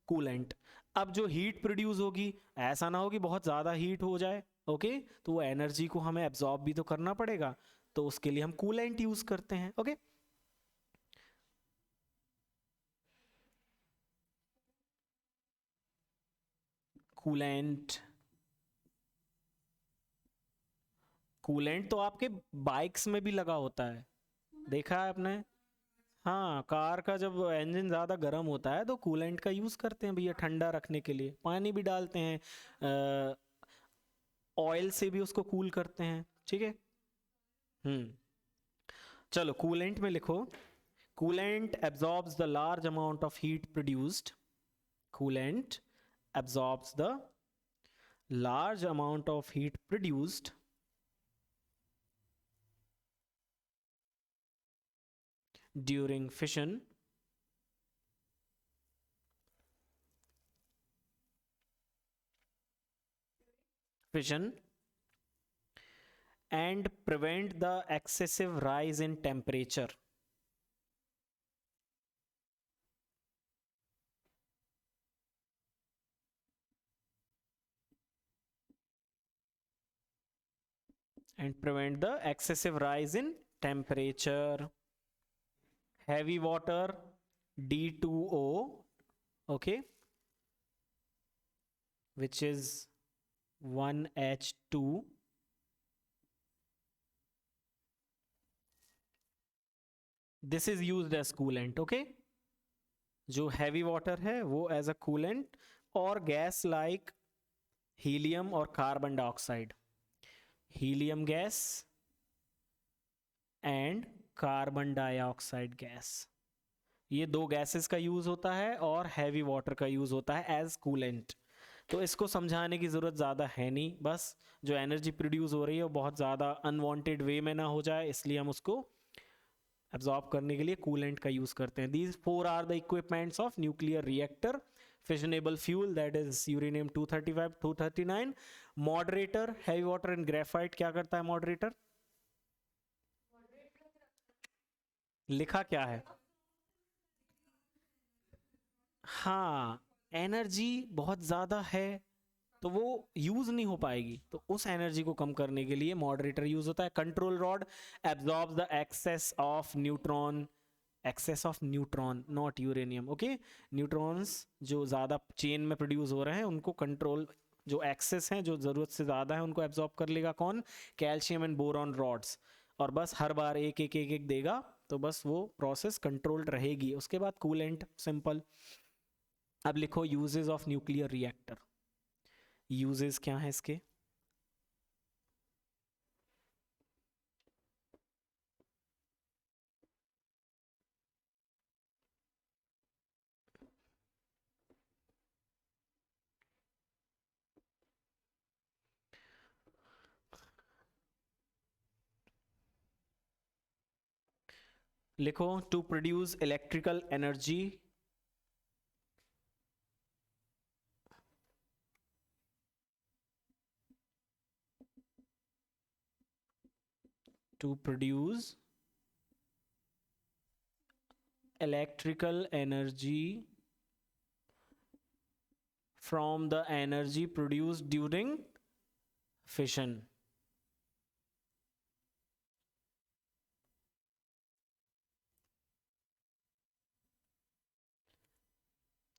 कूलेंट। अब जो हीट प्रोड्यूस होगी, ऐसा ना हो कि बहुत ज़्यादा हीट हो जाए, ओके, तो वो एनर्जी को हमें एब्जॉर्ब भी तो करना पड़ेगा, तो उसके लिए हम कूलेंट यूज करते हैं। Okay, coolant. कूलेंट तो आपके बाइक्स में भी लगा होता है, देखा है आपने? हाँ, कार का जब इंजन ज़्यादा गर्म होता है तो कूलेंट का यूज़ करते हैं भैया, ठंडा रखने के लिए पानी भी डालते हैं, ऑयल से भी उसको कूल करते हैं। ठीक है। हम्म। चलो कूलेंट में लिखो, coolant absorbs the large amount of heat produced. Coolant absorbs the large amount of heat produced during fission fission and prevent the excessive rise in temperature. And prevent the excessive rise in temperature. Heavy water, D2O, okay, which is 1H2. This is used as coolant, okay? जो heavy water है वो as a coolant, और gas like helium और carbon dioxide, helium gas and carbon dioxide gas, ये दो gases का use होता है और हैवी वाटर का यूज होता है एज कूलेंट। तो इसको समझाने की ज़रूरत ज़्यादा है नहीं, बस जो एनर्जी प्रोड्यूस हो रही है वो बहुत ज़्यादा अनवांटेड वे में ना हो जाए, इसलिए हम उसको एब्जॉर्ब करने के लिए कूलेंट का यूज करते हैं। These four are the equipments of nuclear reactor: fissionable fuel, that is uranium 235 239, moderator heavy water and graphite। क्या करता है moderator? लिखा क्या है? हाँ, एनर्जी बहुत ज्यादा है तो वो यूज नहीं हो पाएगी, तो उस एनर्जी को कम करने के लिए मॉडरेटर यूज होता है। Control rod absorbs the excess of neutron, excess of neutron not uranium, okay. Neutrons जो ज़्यादा चेन में प्रोड्यूस हो रहे हैं उनको कंट्रोल, जो एक्सेस हैं जो ज़रूरत से ज़्यादा है उनको एब्जॉर्ब कर लेगा कौन? Calcium and boron rods. और बस हर बार एक एक एक एक देगा, तो बस वो प्रोसेस कंट्रोल्ड रहेगी। उसके बाद कूलेंट, सिंपल। अब लिखो uses of nuclear reactor. Uses क्या है इसके? लिखो to produce electrical energy, to produce electrical energy from the energy produced during fission।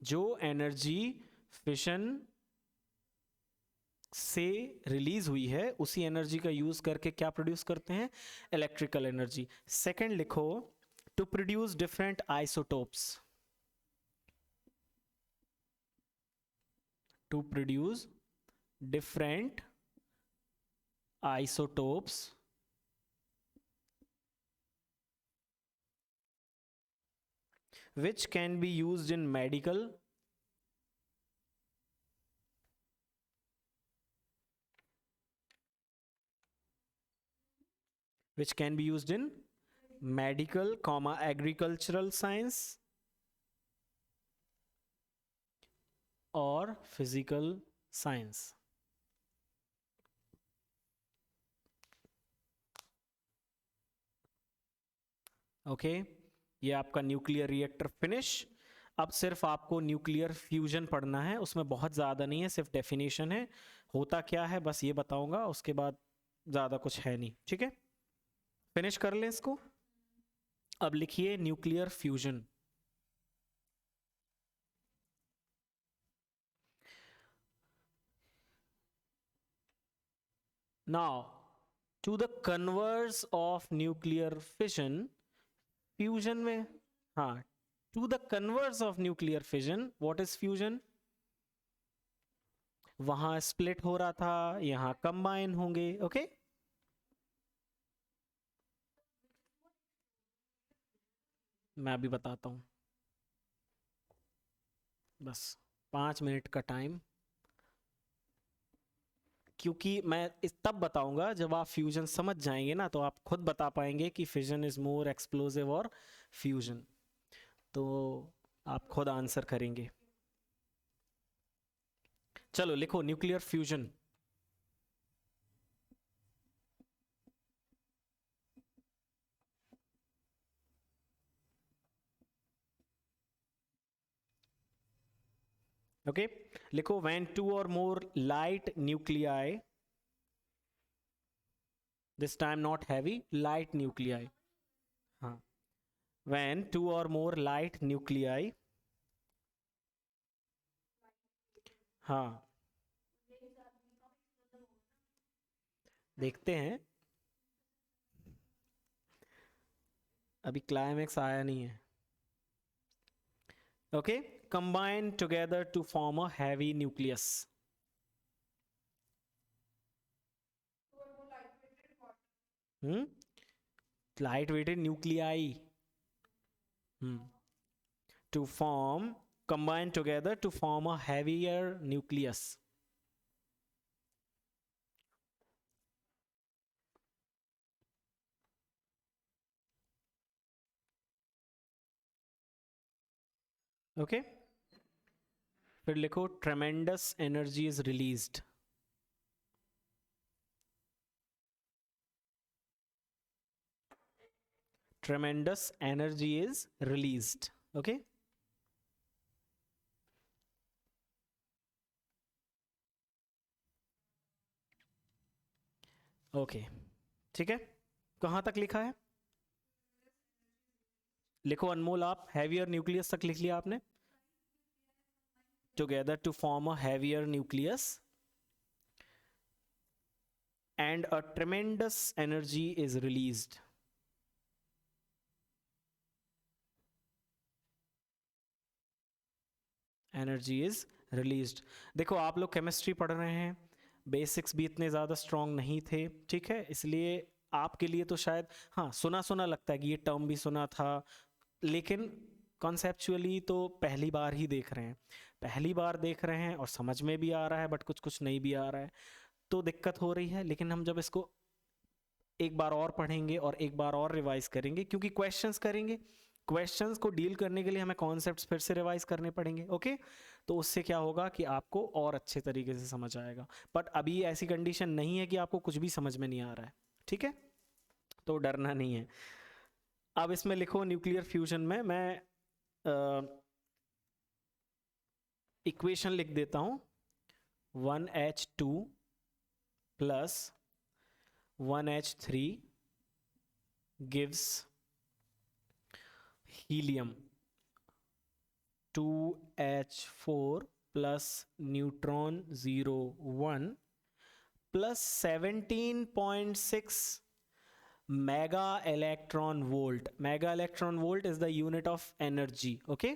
जो एनर्जी फिशन से रिलीज हुई है उसी एनर्जी का यूज करके क्या प्रोड्यूस करते हैं? Electrical energy. सेकंड लिखो to produce different isotopes, to produce different isotopes which can be used in medical which can be used in medical, agricultural science or physical science. Okay ये आपका nuclear reactor finish. अब सिर्फ आपको nuclear fusion पढ़ना है, उसमें बहुत ज़्यादा नहीं है, सिर्फ डेफिनेशन है, होता क्या है बस ये बताऊंगा, उसके बाद ज़्यादा कुछ है नहीं. ठीक है, फिनिश कर लें इसको. अब लिखिए nuclear fusion. Now to the converse of nuclear fission, fusion में, हाँ, to the converse of nuclear fission, what is fusion? वहां स्प्लिट हो रहा था, यहां कंबाइन होंगे. ओके मैं अभी बताता हूं, बस 5 मिनट का टाइम, क्योंकि मैं तब बताऊंगा जब आप फ्यूजन समझ जाएंगे ना, तो आप खुद बता पाएंगे कि फिजन इज मोर एक्सप्लोसिव और फ्यूजन, तो आप खुद आंसर करेंगे. चलो लिखो न्यूक्लियर फ्यूजन. ओके लिखो व्हेन टू और मोर light nuclei, this time not heavy, light nuclei. हाँ, when two or more light nuclei, हाँ देखते हैं, अभी क्लाइमेक्स आया नहीं है. Okay combine together to form a heavy nucleus. Light weighted nuclei to form, combine together to form a heavier nucleus. Okay फिर लिखो tremendous energy is released. Tremendous energy is released. Okay okay ठीक है, कहां तक लिखा है? लिखो अनमोल, आप हैवियर न्यूक्लियस तक लिख लिया आपने. Together to form a heavier nucleus and a tremendous energy is released. Energy is released. देखो आप लोग केमिस्ट्री पढ़ रहे हैं, बेसिक्स भी इतने ज़्यादा स्ट्रॉन्ग नहीं थे, ठीक है, इसलिए आपके लिए तो शायद हाँ सुना सुना लगता है कि ये टर्म भी सुना था, लेकिन कॉन्सेप्चुअली तो पहली बार ही देख रहे हैं, पहली बार देख रहे हैं और समझ में भी आ रहा है, बट कुछ कुछ नहीं भी आ रहा है, तो दिक्कत हो रही है. लेकिन हम जब इसको एक बार और पढ़ेंगे और एक बार और रिवाइज करेंगे, क्योंकि क्वेश्चंस करेंगे, क्वेश्चंस को डील करने के लिए हमें कॉन्सेप्ट्स फिर से रिवाइज करने पड़ेंगे. ओके तो उससे क्या होगा कि आपको और अच्छे तरीके से समझ आएगा, बट अभी ऐसी कंडीशन नहीं है कि आपको कुछ भी समझ में नहीं आ रहा है. ठीक है, तो डरना नहीं है. अब इसमें लिखो न्यूक्लियर फ्यूजन में मैं इक्वेशन लिख देता हूं, 1H2 plus 1H3 gives helium 2H4 plus neutron 0 1 plus 17.6 mega electron volt. Mega electron volt is the unit of energy. Okay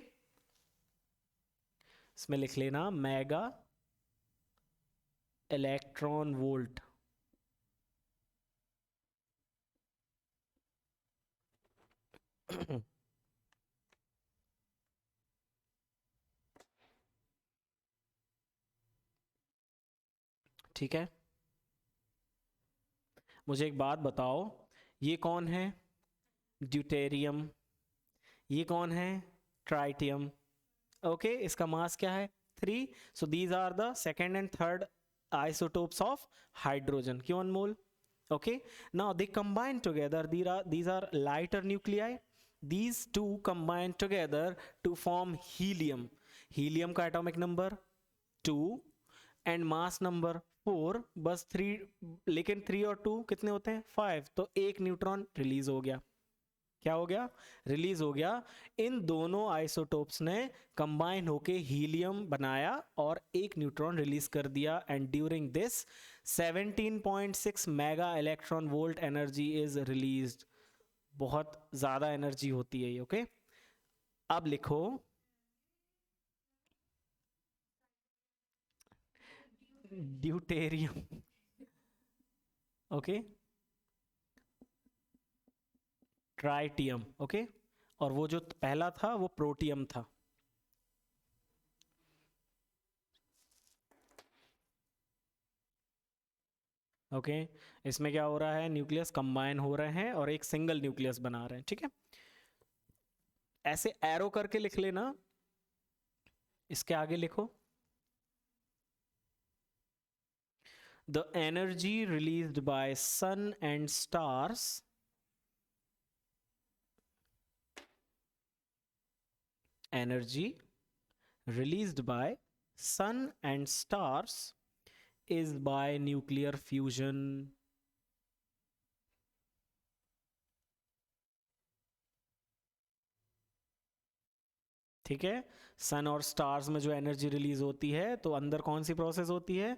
इसमें लिख लेना मेगा इलेक्ट्रॉन वोल्ट. ठीक है, मुझे एक बात बताओ, ये कौन है? ड्यूटेरियम। ये कौन है? ट्राइटियम। ओके, इसका मास क्या है? 3। So these are the second and third isotopes of hydrogen. Q1 mole. Okay, now they combine together. These are lighter nuclei. These two combine together to form helium. Helium का atomic number 2 and mass number 4, बस 3, लेकिन 3 और 2 कितने होते हैं? 5। तो एक neutron release हो गया। क्या हो गया? रिलीज हो गया। इन दोनों आइसोटोप्स ने कंबाइन होके हीलियम बनाया और एक न्यूट्रॉन रिलीज कर दिया। And during this 17.6 mega electron volt energy is released. बहुत ज्यादा एनर्जी होती है ये। ओके, अब लिखो ड्यूटेरियम। Okay, tritium. ओके, और वो जो पहला था वो प्रोटियम था। ओके, इसमें क्या हो रहा है? न्यूक्लियस कंबाइन हो रहे हैं और एक सिंगल न्यूक्लियस बना रहे हैं। ठीक है, ऐसे एरो करके लिख लेना। इसके आगे लिखो the energy released by sun and stars energy released by sun and stars is by nuclear fusion. ठीक है, सन और स्टार्स में जो एनर्जी रिलीज होती है तो अंदर कौन सी प्रोसेस होती है?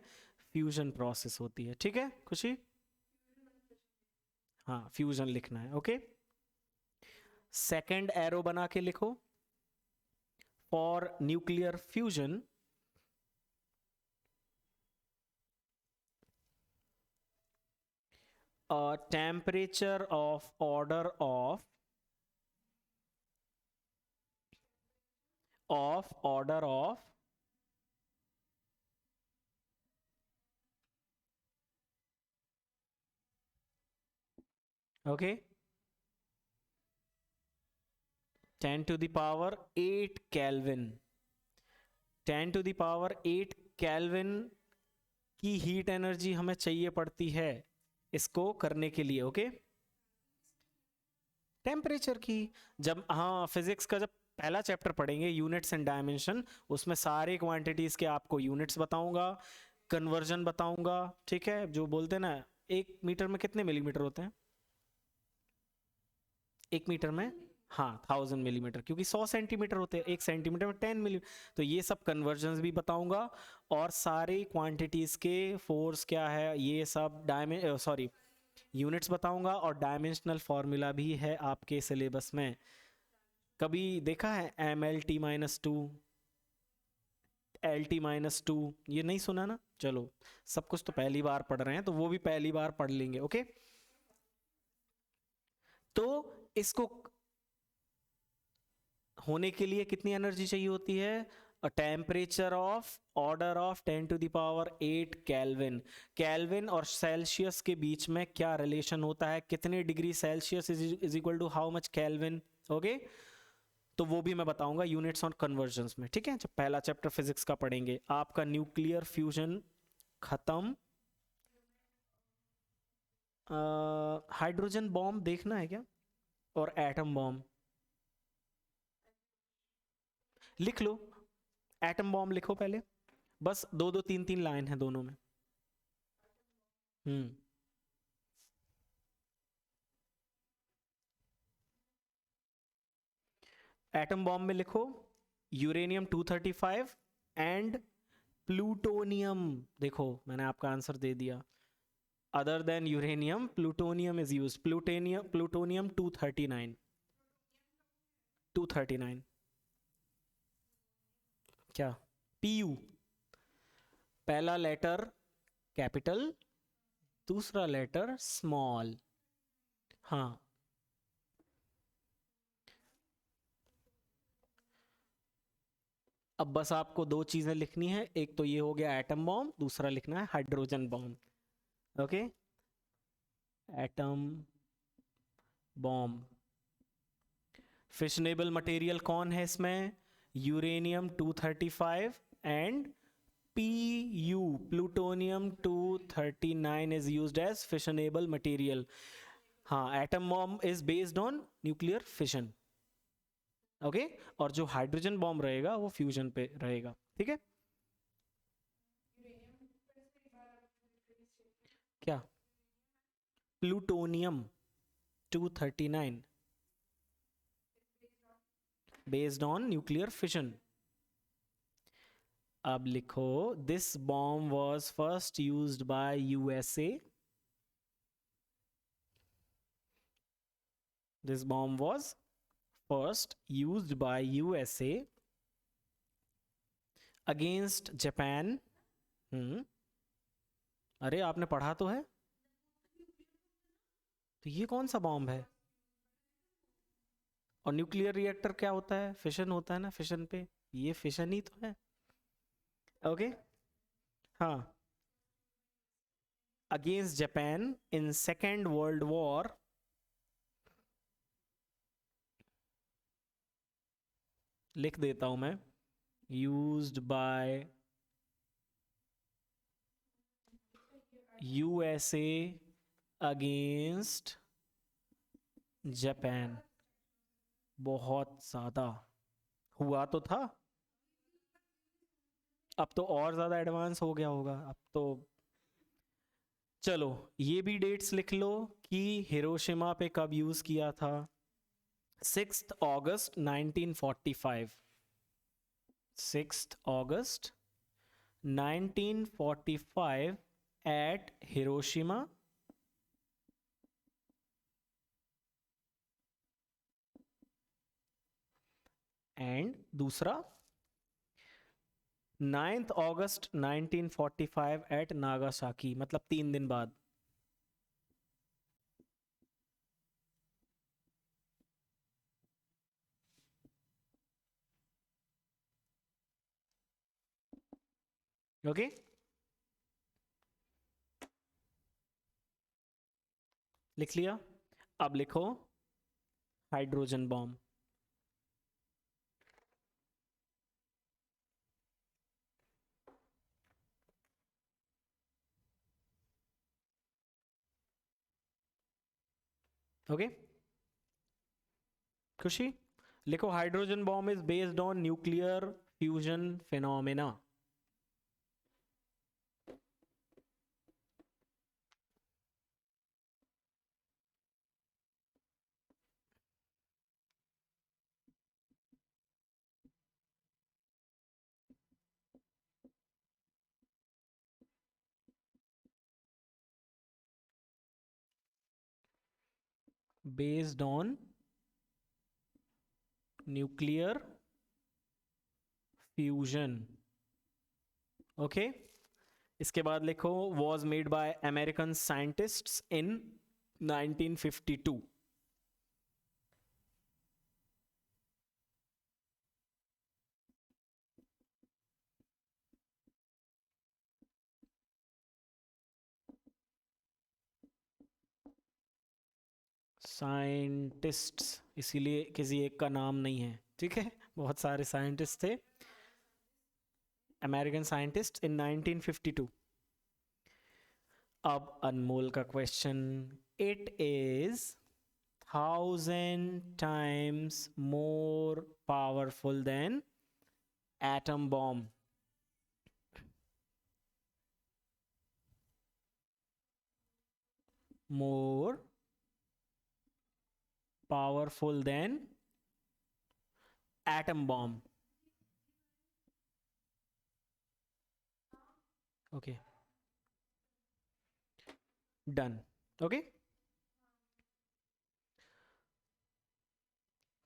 फ्यूजन प्रोसेस होती है। ठीक है खुशी? हाँ, फ्यूजन लिखना है। ओके, सेकंड एरो बना के लिखो for nuclear fusion a temperature of order of order of 10 to the power 8 Kelvin। 10 to the power 8 Kelvin की हीट एनर्जी हमें चाहिए पड़ती है इसको करने के लिए। ओके, टेम्परेचर की। जब हाँ फिजिक्स का जब पहला चैप्टर पढ़ेंगे यूनिट्स एंड डायमेंशन, उसमें सारे क्वांटिटीज के आपको यूनिट्स बताऊंगा, कन्वर्जन बताऊंगा। ठीक है, जो बोलते हैं ना 1 मीटर में कितने मिलीमीटर होते हैं? 1 मीटर में हाँ 1000 मिलीमीटर, क्योंकि 100 सेंटीमीटर होते हैं, 1 सेंटीमीटर में 10 मिली। तो ये सब कन्वर्जन्स भी बताऊंगा और सारी क्वांटिटीज के फोर्स क्या है ये सब यूनिट्स बताऊंगा। और डायमेंशनल फॉर्मूला भी है आपके सिलेबस में। कभी देखा है MLT-2, LT-2? ये नहीं सुना ना? चलो, सब कुछ तो पहली बार पढ़ रहे हैं तो वो भी पहली बार पढ़ लेंगे। ओके, तो इसको होने के लिए कितनी एनर्जी चाहिए होती है? A temperature of order of 10 to the power 8 kelvin. Kelvin और सेल्सियस के बीच में क्या रिलेशन होता है? कितने degree Celsius is equal to how much kelvin? Okay, तो वो भी मैं बताऊंगा यूनिट्स और कन्वर्जन्स में। ठीक है, जब पहला चैप्टर फिजिक्स का पढ़ेंगे। आपका न्यूक्लियर फ्यूजन खत्म। हाइड्रोजन बॉम्ब देखना है क्या? और एटम बॉम्ब लिख लो। एटम बॉम्ब लिखो पहले, बस 2-2 3-3 लाइन है दोनों में। एटम बॉम्ब में लिखो यूरेनियम 235 एंड प्लूटोनियम। देखो मैंने आपका आंसर दे दिया। Other than uranium plutonium is use. Plutonium 239 क्या? PU, पहला लेटर कैपिटल, दूसरा लेटर स्मॉल। हाँ, अब बस आपको 2 चीजें लिखनी है। एक तो ये हो गया एटम बॉम्ब, दूसरा लिखना है hydrogen bomb. Okay, atom bomb. Fissionable material कौन है इसमें? Uranium 235 and Pu, plutonium 239 is used as fissionable material. हाँ, atom bomb is based on nuclear fission. Okay, और जो हाइड्रोजन बॉम्ब रहेगा वो फ्यूजन पे रहेगा। ठीक है, क्या? Plutonium 239 based on nuclear fission. अब लिखो, this bomb was first used by USA. This bomb was first used by USA against Japan. अरे आपने पढ़ा तो है, तो ये कौन सा बॉम्ब है? और न्यूक्लियर रिएक्टर क्या होता है? फिशन होता है ना, फिशन पे, ये फिशन ही तो है। ओके, हाँ, against Japan in second world war. लिख देता हूं मैं, used by USA against Japan. बहुत ज्यादा हुआ तो था, अब तो और ज्यादा एडवांस हो गया होगा अब तो। चलो ये भी डेट्स लिख लो कि हिरोशिमा पे कब यूज किया था। 6 अगस्त 1945। 6 अगस्त 1945 एट हिरोशिमा। एंड दूसरा 9 अगस्त 1945 एट नागासाकी, मतलब 3 दिन बाद। ओके, लिख लिया। अब लिखो हाइड्रोजन बॉम्ब। ओके, खुशी? लिखो, hydrogen bomb is based on nuclear fusion phenomena. Based on nuclear fusion. Okay, इसके बाद लिखो, was made by American scientists in 1952। Scientists इसीलिए किसी एक का नाम नहीं है, ठीक है, बहुत सारे साइंटिस्ट थे। American scientist in 1952। अब अनमोल का question, it is 1000 times more powerful than atom bomb. More powerful than atom bomb. Okay, done. Okay,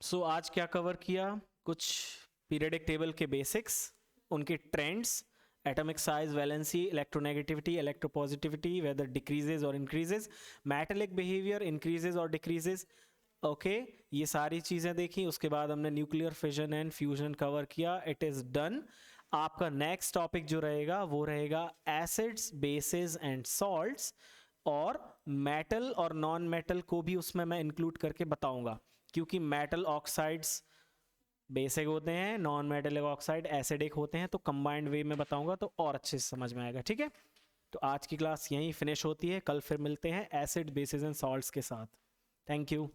so आज क्या कवर किया? कुछ पीरियडिक टेबल के बेसिक्स, उनके trends, atomic size, valency, electronegativity, electropositivity, whether decreases or increases, metallic behavior increases or decreases. Okay, ये सारी चीजें देखी। उसके बाद हमने nuclear fission and fusion cover किया। It is done. आपका नेक्स्ट टॉपिक जो रहेगा वो रहेगा एसिड्स, बेसिस एंड सॉल्ट्स। और मेटल और नॉन मेटल को भी उसमें मैं इंक्लूड करके बताऊंगा, क्योंकि मेटल ऑक्साइड्स बेसिक होते हैं, नॉन मेटेलिक ऑक्साइड एसिडिक होते हैं, तो कंबाइंड वे में बताऊंगा तो और अच्छे से समझ में आएगा। ठीक है, तो आज की क्लास यहीं फिनिश होती है, कल फिर मिलते हैं एसिड बेसिस एंड सॉल्ट्स के साथ। Thank you.